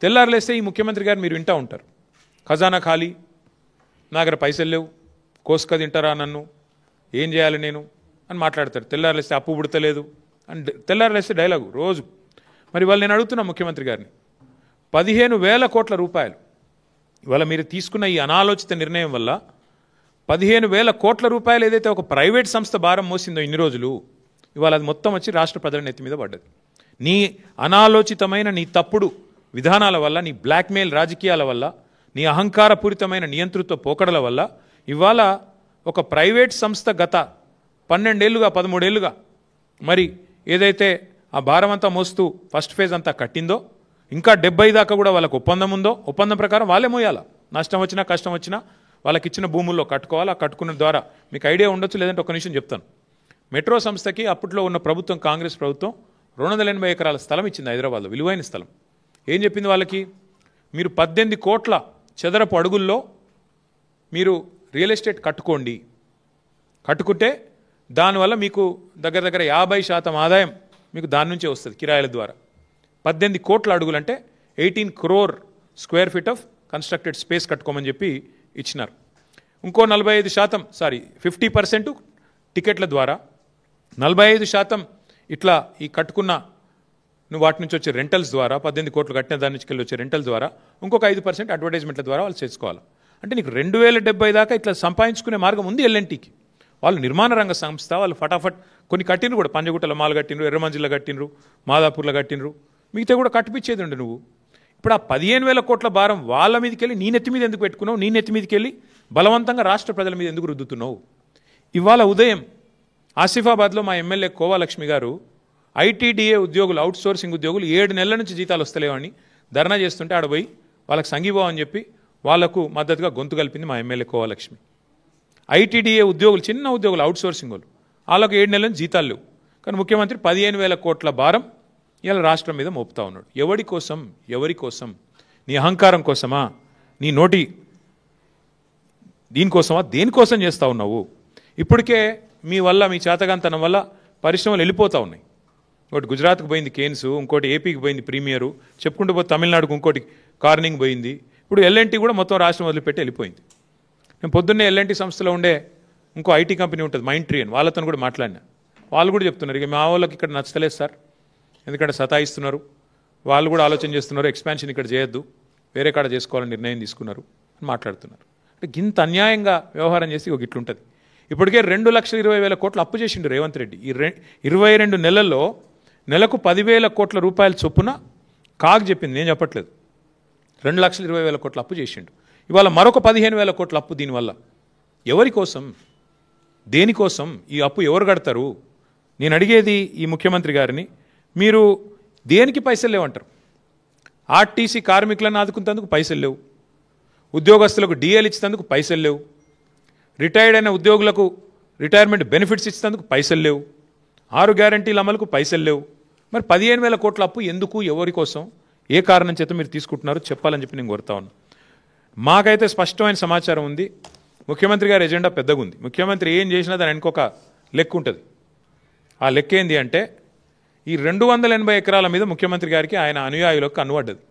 తెల్లారులేస్తే ఈ ముఖ్యమంత్రి గారు మీరు వింటూ ఉంటారు, ఖజానా ఖాళీ, నా దగ్గర పైసలు లేవు, కోసుక తింటారా నన్ను, ఏం చేయాలి నేను అని మాట్లాడతారు. తెల్లారులేస్తే అప్పు పుడతలేదు అని తెల్లారులేస్తే డైలాగు రోజు. మరి వాళ్ళు నేను అడుగుతున్నా ముఖ్యమంత్రి గారిని, 15,000 కోట్ల రూపాయలు ఇవాళ మీరు తీసుకున్న ఈ అనాలోచిత నిర్ణయం వల్ల 15,000 కోట్ల రూపాయలు ఏదైతే ఒక ప్రైవేట్ సంస్థ భారం మోసిందో ఇన్ని రోజులు, ఇవాళ అది మొత్తం వచ్చి రాష్ట్ర ప్రజల నెత్తి మీద పడ్డది. నీ అనాలోచితమైన నీ తప్పుడు విధానాల వల్ల, నీ బ్లాక్మెయిల్ రాజకీయాల వల్ల, నీ అహంకారపూరితమైన నియంతృత్వ పోకడల వల్ల ఇవాళ ఒక ప్రైవేట్ సంస్థ గత 12 ఏళ్ళుగా 13 ఏళ్ళుగా మరి ఏదైతే ఆ భారం అంతా మోస్తూ ఫస్ట్ ఫేజ్ అంతా కట్టిందో, ఇంకా 70 దాకా కూడా వాళ్ళకు ఒప్పందం ఉందో, ఒప్పందం ప్రకారం వాళ్ళే మోయాలా. నష్టం వచ్చినా కష్టం వచ్చినా వాళ్ళకి ఇచ్చిన భూముల్లో కట్టుకోవాలి. ఆ కట్టుకున్న ద్వారా మీకు ఐడియా ఉండొచ్చు, లేదంటే ఒక నిమిషం చెప్తాను. మెట్రో సంస్థకి అప్పట్లో ఉన్న ప్రభుత్వం, కాంగ్రెస్ ప్రభుత్వం 280 ఎకరాల స్థలం ఇచ్చింది హైదరాబాద్లో, విలువైన స్థలం. ఏం చెప్పింది వాళ్ళకి? మీరు 18 కోట్ల చదరపు అడుగుల్లో మీరు రియల్ ఎస్టేట్ కట్టుకుంటే దానివల్ల మీకు దగ్గర 50% ఆదాయం మీకు దాని నుంచే వస్తుంది కిరాయిల ద్వారా. 18 కోట్ల అడుగులు అంటే 18 crore square feet of constructed space కట్టుకోమని చెప్పి ఇచ్చినారు. ఇంకో 50% టికెట్ల ద్వారా, 45% ఇట్లా ఈ కట్టుకున్న నువ్వు వాటి నుంచి వచ్చే రెంటల్స్ ద్వారా, 18 కోట్లు కట్టిన దాని నుంచి వచ్చే రెంటల్ ద్వారా, ఇంకొక 5% అడ్వర్టైజ్మెంట్ల ద్వారా వాళ్ళు చేసుకోవాలి. అంటే నీకు 2070 దాకా ఇట్లా సంపాదించుకునే మార్గం ఉంది ఎల్ఎన్టీకి. వాళ్ళు నిర్మాణ రంగ సంస్థ, వాళ్ళు ఫటాఫట్ కొన్ని కట్టినరు కూడా, పంజగుట్టలో మాల్ కట్టినరు, ఎర్రమంజిల్లో కట్టినరు, మాదాపూర్లో కట్టినరు, మిగతా కూడా కట్టిపించేది ఉండే. నువ్వు ఇప్పుడు ఆ 15,000 కోట్ల భారం వాళ్ళ మీదకి వెళ్ళి నీ నెత్తి మీద ఎందుకు పెట్టుకున్నావు? నీ నెత్తి మీదకి వెళ్ళి బలవంతంగా రాష్ట్ర ప్రజల మీద ఎందుకు రుద్దుతున్నావు? ఇవాళ ఉదయం ఆసిఫాబాద్లో మా ఎమ్మెల్యే కోవాలక్ష్మి గారు ఐటీడీఏ ఉద్యోగులు, అవుట్ సోర్సింగ్ ఉద్యోగులు 7 నెలల నుంచి జీతాలు వస్తలేవని ధర్నా చేస్తుంటే ఆడపోయి వాళ్ళకి సంఘీభావం అని చెప్పి వాళ్లకు మద్దతుగా గొంతు కలిపింది మా ఎమ్మెల్యే కోవాలక్ష్మి. ఐటీడీఏ ఉద్యోగులు, చిన్న ఉద్యోగులు, అవుట్ సోర్సింగ్ వాళ్ళు, వాళ్ళకు 7 నెలల నుంచి జీతాలు లేవు. కానీ ముఖ్యమంత్రి 15,000 కోట్ల భారం ఇలా రాష్ట్రం మీద మోపుతా ఉన్నాడు. ఎవరి కోసం? నీ అహంకారం కోసమా? నీ నోటి దీనికోసమా? దేనికోసం చేస్తూ ఉన్నావు? ఇప్పటికే మీ వల్ల, మీ చేతగాంతనం వల్ల పరిశ్రమలు వెళ్ళిపోతూ ఉన్నాయి. ఒకటి గుజరాత్కు పోయింది కేన్స్, ఇంకోటి ఏపీకి పోయింది ప్రీమియరు, చెప్పుకుంటూ పోతే తమిళనాడుకు ఇంకోటి కార్నింగ్ పోయింది. ఇప్పుడు ఎల్ఎన్టీ కూడా మొత్తం రాష్ట్రం వదిలిపెట్టి వెళ్ళిపోయింది. నేను పొద్దున్నే ఎల్ఎన్టీ సంస్థలో ఉండే ఇంకో ఐటీ కంపెనీ ఉంటుంది మైండ్ ట్రీ అని, వాళ్ళతో కూడా మాట్లాడినా. వాళ్ళు కూడా చెప్తున్నారు, ఇక మా వాళ్ళకి ఇక్కడ నచ్చలేదు సార్, ఎందుకంటే సతాయిస్తున్నారు, వాళ్ళు కూడా ఆలోచన చేస్తున్నారు, ఎక్స్పాన్షన్ ఇక్కడ చేయొద్దు, వేరే కాడ చేసుకోవాలని నిర్ణయం తీసుకున్నారు అని మాట్లాడుతున్నారు. అంటే ఇంత అన్యాయంగా వ్యవహారం చేసి ఒక ఇట్లుంటుంది. ఇప్పటికే 2,20,000 కోట్లు అప్పు చేసిండు రేవంత్ రెడ్డి. ఈ 22 నెలల్లో నెలకు 10,000 కోట్ల రూపాయల చొప్పున కాగ్ చెప్పింది, నేను చెప్పట్లేదు. 2,20,000 కోట్ల అప్పు చేసిండు. ఇవాళ మరొక 15,000 కోట్ల అప్పు. దీనివల్ల ఎవరి కోసం, దేనికోసం ఈ అప్పు ఎవరు కడతారు? నేను అడిగేది ఈ ముఖ్యమంత్రి గారిని, మీరు దేనికి పైసలు లేవంటారు? ఆర్టీసీ కార్మికులను ఆదుకునేందుకు పైసలు లేవు, ఉద్యోగస్తులకు డిఎల్ ఇచ్చేందుకు పైసలు లేవు, రిటైర్డ్ అయిన ఉద్యోగులకు రిటైర్మెంట్ బెనిఫిట్స్ ఇచ్చేందుకు పైసలు లేవు, 6 గ్యారంటీల అమలుకు పైసలు లేవు. మరి 15,000 కోట్ల అప్పు ఎందుకు, ఎవరి కోసం, ఏ కారణం చేత మీరు తీసుకుంటున్నారో చెప్పాలని చెప్పి నేను కోరుతా ఉన్నాను. మాకైతే స్పష్టమైన సమాచారం ఉంది. ముఖ్యమంత్రి గారి ఎజెండా పెద్దగా ఉంది. ముఖ్యమంత్రి ఏం చేసినా దాని ఇంకొక లెక్క ఉంటుంది. ఆ లెక్క ఏంది అంటే ఈ 280 ఎకరాల మీద ముఖ్యమంత్రి గారికి ఆయన అనుయాయులకు కన్నుపడ్డది.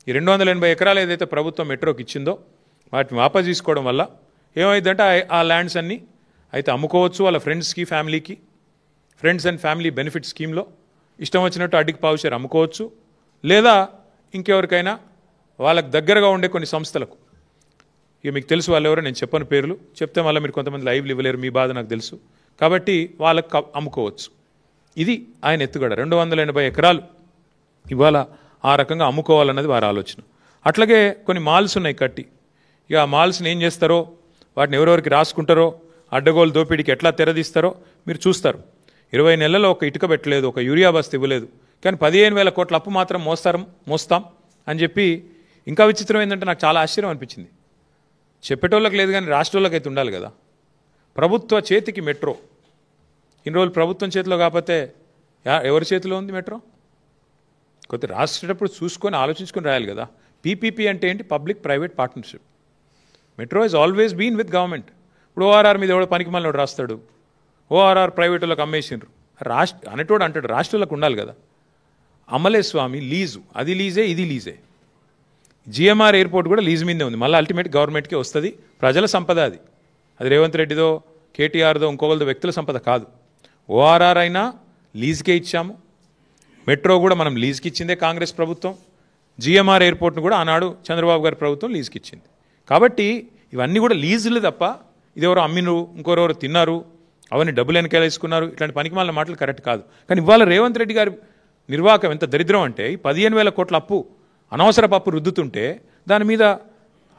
ఈ 280 ఎకరాలు ఏదైతే ప్రభుత్వం మెట్రోకి ఇచ్చిందో వాటిని వాపసు తీసుకోవడం వల్ల ఏమైందంటే ఆ ల్యాండ్స్ అన్నీ అయితే అమ్ముకోవచ్చు వాళ్ళ ఫ్రెండ్స్కి, ఫ్యామిలీకి, ఫ్రెండ్స్ అండ్ ఫ్యామిలీ బెనిఫిట్ స్కీమ్లో ఇష్టం వచ్చినట్టు అడ్డికి పావుషేర్ అమ్ముకోవచ్చు, లేదా ఇంకెవరికైనా వాళ్ళకు దగ్గరగా ఉండే కొన్ని సంస్థలకు, ఇక మీకు తెలుసు వాళ్ళు ఎవరో, నేను చెప్పని పేర్లు చెప్తే మళ్ళీ మీరు కొంతమంది లైవ్లు ఇవ్వలేరు, మీ బాధ నాకు తెలుసు, కాబట్టి వాళ్ళకు అమ్ముకోవచ్చు. ఇది ఆయన ఎత్తుగడ. 280 ఎకరాలు ఇవాళ ఆ రకంగా అమ్ముకోవాలన్నది వారి ఆలోచన. అట్లాగే కొన్ని మాల్స్ ఉన్నాయి కట్టి, ఇక ఆ మాల్స్ని ఏం చేస్తారో, వాటిని ఎవరెవరికి రాసుకుంటారో, అడ్డగోలు దోపిడీకి ఎట్లా తెరదీస్తారో మీరు చూస్తారు. 20 నెలల్లో ఒక ఇటుక పెట్టలేదు, ఒక యూరియా బస్తా ఇవ్వలేదు, కానీ 15,000 కోట్ల అప్పు మాత్రం మోస్తాం అని చెప్పి. ఇంకా విచిత్రం ఏంటంటే నాకు చాలా ఆశ్చర్యం అనిపించింది. చెప్పేటోళ్ళకి లేదు కానీ రాష్ట్రాలకు అయితే ఉండాలి కదా. ప్రభుత్వ చేతికి మెట్రో, ఇన్ని రోజులు ప్రభుత్వం చేతిలో కాకపోతే ఎవరి చేతిలో ఉంది మెట్రో? కొద్దిగా రాసేటప్పుడు చూసుకొని ఆలోచించుకొని రాయాలి కదా. పీపీపీ అంటే ఏంటి? Public private partnership. Metro is always been with government. ఇప్పుడు ఓఆర్ఆర్ మీద ఎవడో పనికి మళ్ళీ రాస్తాడు, ఓఆర్ఆర్ ప్రైవేట్ వాళ్ళకి అమ్మేసిండ్రు, అనేటోడు అంటాడు రాష్ట్రాలకు ఉండాలి కదా. అమలే స్వామి లీజు, అది లీజే ఇది లీజే. జిఎంఆర్ ఎయిర్పోర్ట్ కూడా లీజ్ మీదే ఉంది, మళ్ళీ అల్టిమేట్ గవర్నమెంట్కే వస్తుంది. ప్రజల సంపద అది రేవంత్ రెడ్డిదో, కేటీఆర్దో, ఇంకోవలదో వ్యక్తుల సంపద కాదు. ఓఆర్ఆర్ అయినా లీజ్కే ఇచ్చాము, మెట్రో కూడా మనం లీజ్కి ఇచ్చిందే కాంగ్రెస్ ప్రభుత్వం, జిఎంఆర్ ఎయిర్పోర్ట్ను కూడా ఆనాడు చంద్రబాబు గారి ప్రభుత్వం లీజ్కి ఇచ్చింది. కాబట్టి ఇవన్నీ కూడా లీజులు తప్ప ఇది ఎవరో అమ్మినరు, ఇంకోరెవరో తిన్నారు, అవన్నీ డబ్బులు వెనకాలేసుకున్నారు, ఇట్లాంటి పనికిమాలిన మాటలు కరెక్ట్ కాదు. కానీ ఇవాళ రేవంత్ రెడ్డి గారి నిర్వాహకం ఎంత దరిద్రం అంటే, ఈ 15,000 కోట్ల అప్పు, అనవసరపు అప్పు రుద్దుతుంటే దాని మీద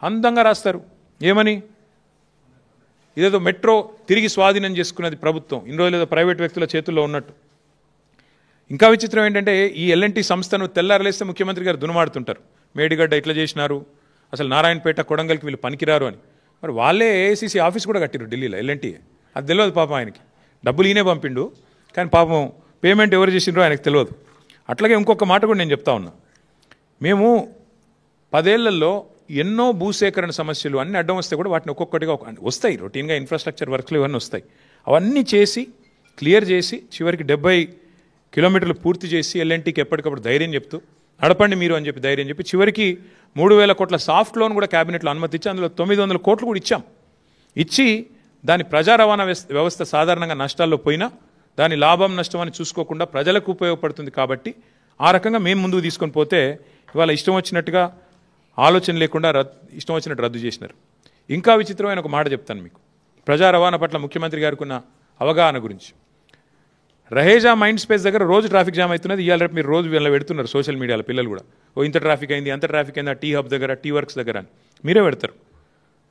అందంగా రాస్తారు ఏమని, ఇదేదో మెట్రో తిరిగి స్వాధీనం చేసుకున్నది ప్రభుత్వం, ఇన్ని రోజులు ఏదో ప్రైవేట్ వ్యక్తుల చేతుల్లో ఉన్నట్టు. ఇంకా విచిత్రం ఏంటంటే ఈ ఎల్ఎన్టీ సంస్థను తెల్లారలేస్తే ముఖ్యమంత్రి గారు దునమాడుతుంటారు, మేడిగడ్డ ఇట్లా చేసినారు, అసలు నారాయణపేట, కొడంగల్కి వీళ్ళు పనికిరారు అని. మరి వాళ్ళే ఏఐసీసీ ఆఫీస్ కూడా కట్టిరు ఢిల్లీలో, ఎల్ఎన్టీ. అది తెలియదు పాపం ఆయనకి, డబ్బులు ఈయనే పంపిండు కానీ పాపం పేమెంట్ ఎవరు చేసిండ్రో ఆయనకు తెలియదు. అట్లాగే ఇంకొక మాట కూడా నేను చెప్తా ఉన్నా, మేము 10 ఏళ్లలో ఎన్నో భూసేకరణ సమస్యలు అన్నీ అడ్డం వస్తే కూడా వాటిని ఒక్కొక్కటిగా వస్తాయి, రొటీన్గా ఇన్ఫ్రాస్ట్రక్చర్ వర్క్లు ఇవన్నీ వస్తాయి, అవన్నీ చేసి క్లియర్ చేసి చివరికి 70 కిలోమీటర్లు పూర్తి చేసి ఎల్ఎన్టీకి ఎప్పటికప్పుడు ధైర్యం చెప్తూ నడపండి మీరు అని చెప్పి ధైర్యం చెప్పి చివరికి 3,000 కోట్ల సాఫ్ట్ లోన్ కూడా క్యాబినెట్లో అనుమతి ఇచ్చి అందులో 900 కోట్లు కూడా ఇచ్చి దాని ప్రజా రవాణా వ్యవస్థ సాధారణంగా నష్టాల్లో పోయినా దాని లాభం నష్టం అని చూసుకోకుండా ప్రజలకు ఉపయోగపడుతుంది. కాబట్టి ఆ రకంగా మేము ముందుకు తీసుకొని పోతే ఇవాళ ఇష్టం వచ్చినట్టుగా ఆలోచన లేకుండా ఇష్టం వచ్చినట్టు రద్దు చేసినారు. ఇంకా విచిత్రమైన ఒక మాట చెప్తాను మీకు, ప్రజా రవాణా పట్ల ముఖ్యమంత్రి గారికి ఉన్న అవగాహన గురించి. రహేజా మైండ్ స్పేస్ దగ్గర రోజు ట్రాఫిక్ జామ్ అవుతున్నది, ఇవాళ రేపు మీరు రోజు వీళ్ళ పెడుతున్నారు సోషల్ మీడియాలో, పిల్లలు కూడా ఇంత ట్రాఫిక్ అయింది, అంత ట్రాఫిక్ అయింది, టీ హబ్ దగ్గర, టీ వర్క్స్ దగ్గర అని మీరే పెడతారు.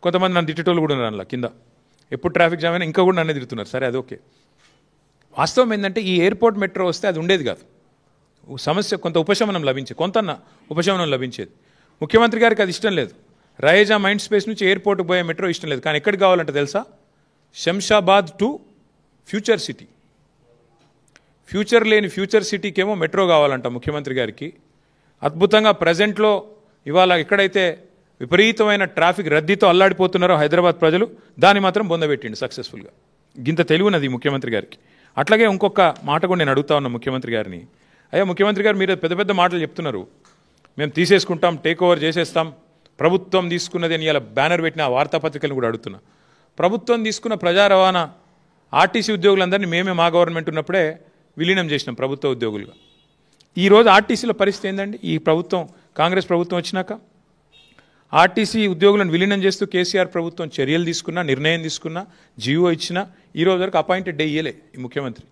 కొంతమంది నన్ను తిట్టేటోళ్ళు కూడా ఉన్నారు అందులో కింద, ఎప్పుడు ట్రాఫిక్ జామ్ అయినా ఇంకా కూడా నన్నే తిడుతున్నారు. సరే అది ఓకే. వాస్తవం ఏంటంటే ఈ ఎయిర్పోర్ట్ మెట్రో వస్తే అది ఉండేది కాదు, సమస్య కొంత ఉపశమనం లభించేది. ముఖ్యమంత్రి గారికి అది ఇష్టం లేదు. రహేజా మైండ్ స్పేస్ నుంచి ఎయిర్పోర్ట్కి పోయే మెట్రో ఇష్టం లేదు. కానీ ఎక్కడికి కావాలంటే తెలుసా? Shamshabad to future city. Future లేని ఫ్యూచర్ సిటీకేమో మెట్రో కావాలంట ముఖ్యమంత్రి గారికి. అద్భుతంగా ప్రజెంట్లో ఇవాళ ఎక్కడైతే విపరీతమైన ట్రాఫిక్ రద్దీతో అల్లాడిపోతున్నారో హైదరాబాద్ ప్రజలు, దాన్ని మాత్రం బొందబెట్టిండు సక్సెస్ఫుల్గా. గింత తెలివినది ముఖ్యమంత్రి గారికి. అట్లాగే ఇంకొక మాట కూడా నేను అడుగుతా ఉన్నా ముఖ్యమంత్రి గారిని, అయ్యా ముఖ్యమంత్రి గారు మీరు పెద్ద పెద్ద మాటలు చెప్తున్నారు, మేము తీసేసుకుంటాం, టేక్ ఓవర్ చేసేస్తాం, ప్రభుత్వం తీసుకున్నది అని ఇలా బ్యానర్ పెట్టిన వార్తాపత్రికలను కూడా అడుగుతున్నా. ప్రభుత్వం తీసుకున్న ప్రజా రవాణా ఆర్టీసీ ఉద్యోగులందరినీ మేమే మా గవర్నమెంట్ ఉన్నప్పుడే విలీనం చేసినాం ప్రభుత్వ ఉద్యోగులుగా. ఈరోజు ఆర్టీసీలో పరిస్థితి ఏంటండి? ఈ ప్రభుత్వం, కాంగ్రెస్ ప్రభుత్వం వచ్చినాక ఆర్టీసీ ఉద్యోగులను విలీనం చేస్తూ కేసీఆర్ ప్రభుత్వం చర్యలు తీసుకున్నా, నిర్ణయం తీసుకున్నా, జీవో ఇచ్చినా ఈ రోజు వరకు అపాయింటెడ్ డే ఇయ్యలే ఈ ముఖ్యమంత్రి,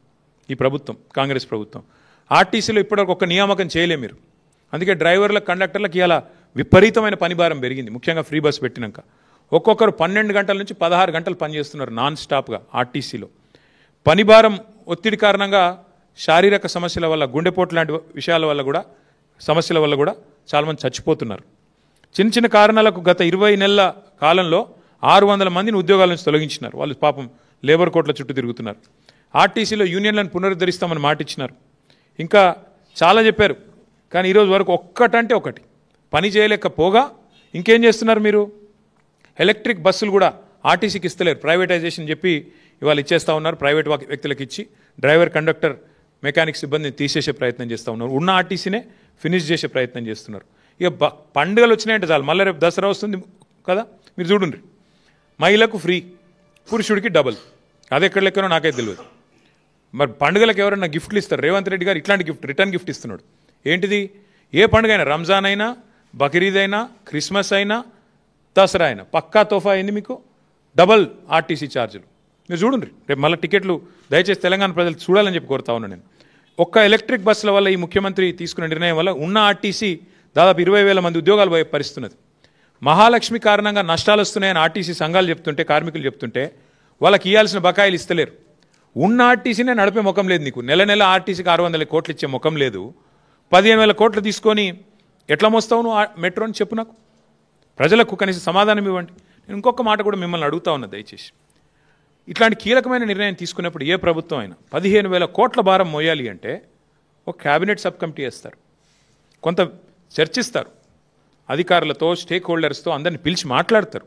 ఈ ప్రభుత్వం, కాంగ్రెస్ ప్రభుత్వం. ఆర్టీసీలో ఇప్పటివరకు ఒక నియామకం చేయలే మీరు. అందుకే డ్రైవర్లకు, కండక్టర్లకు ఇలా విపరీతమైన పనిభారం పెరిగింది, ముఖ్యంగా ఫ్రీ బస్ పెట్టినాక. ఒక్కొక్కరు 12 గంటల నుంచి 16 గంటలు పనిచేస్తున్నారు నాన్ స్టాప్గా ఆర్టీసీలో. పనిభారం ఒత్తిడి కారణంగా శారీరక సమస్యల వల్ల, గుండెపోటు లాంటి విషయాల వల్ల కూడా, సమస్యల వల్ల కూడా చాలామంది చచ్చిపోతున్నారు. చిన్న చిన్న కారణాలకు గత 20 నెలల కాలంలో 600 మందిని ఉద్యోగాల నుంచి తొలగించినారు. వాళ్ళు పాపం లేబర్ కోర్టుల చుట్టూ తిరుగుతున్నారు. ఆర్టీసీలో యూనియన్లను పునరుద్ధరిస్తామని మాట ఇచ్చినారు, ఇంకా చాలా చెప్పారు. కానీ ఈరోజు వరకు ఒక్కటంటే ఒకటి పని చేయలేకపోగా ఇంకేం చేస్తున్నారు మీరు? ఎలక్ట్రిక్ బస్సులు కూడా ఆర్టీసీకి ఇస్తలేరు, ప్రైవేటైజేషన్ చెప్పి ఇవాళ ఇచ్చేస్తూ ఉన్నారు. ప్రైవేట్ వ్యక్తులకు ఇచ్చి డ్రైవర్, కండక్టర్, మెకానిక్ సిబ్బందిని తీసేసే ప్రయత్నం చేస్తూ ఉన్నారు. ఉన్న ఆర్టీసీనే ఫినిష్ చేసే ప్రయత్నం చేస్తున్నారు. ఇక పండుగలు వచ్చినాయంటే చాలు, మళ్ళీ రేపు దసరా వస్తుంది కదా, మీరు చూడండి, మహిళకు ఫ్రీ, పురుషుడికి డబల్. అది ఎక్కడ లెక్కనో నాకైతే తెలియదు. మరి పండుగలకు ఎవరన్నా గిఫ్ట్లు ఇస్తారు? రేవంత్ రెడ్డి గారు ఇట్లాంటి గిఫ్ట్, రిటర్న్ గిఫ్ట్ ఇస్తున్నాడు. ఏంటిది? ఏ పండుగ అయినా, రంజాన్ అయినా, బక్రీద్ అయినా, క్రిస్మస్ అయినా, దసరా అయినా పక్కా తోఫా అయింది మీకు, డబల్ ఆర్టీసీ ఛార్జీలు. మీరు చూడండి, రేపు మళ్ళీ టికెట్లు దయచేసి తెలంగాణ ప్రజలు చూడాలని చెప్పి కోరుతా ఉన్నాను నేను. ఒక్క ఎలక్ట్రిక్ బస్సుల వల్ల ఈ ముఖ్యమంత్రి తీసుకున్న నిర్ణయం వల్ల ఉన్న ఆర్టీసీ దాదాపు 20,000 మంది ఉద్యోగాలు పోయే పరిస్థితున్నది. మహాలక్ష్మి కారణంగా నష్టాలు వస్తున్నాయని ఆర్టీసీ సంఘాలు చెప్తుంటే, కార్మికులు చెప్తుంటే, వాళ్ళకి ఇవ్వాల్సిన బకాయిలు ఇస్తలేరు. ఉన్న ఆర్టీసీనే నడిపే ముఖం లేదు నీకు. నెల నెల ఆర్టీసీకి 600 కోట్లు ఇచ్చే ముఖం లేదు. 15,000 కోట్లు తీసుకొని ఎట్లా మోస్తావు నువ్వు మెట్రోని? చెప్పు నాకు. ప్రజలకు కనీసం సమాధానం ఇవ్వండి. నేను ఇంకొక మాట కూడా మిమ్మల్ని అడుగుతా ఉన్నా దయచేసి. ఇట్లాంటి కీలకమైన నిర్ణయం తీసుకున్నప్పుడు ఏ ప్రభుత్వం అయినా 15,000 కోట్ల భారం మోయాలి అంటే ఒక క్యాబినెట్ సబ్ కమిటీ వేస్తారు, కొంత చర్చిస్తారు, అధికారులతో, స్టేక్ హోల్డర్స్తో అందరిని పిలిచి మాట్లాడతారు,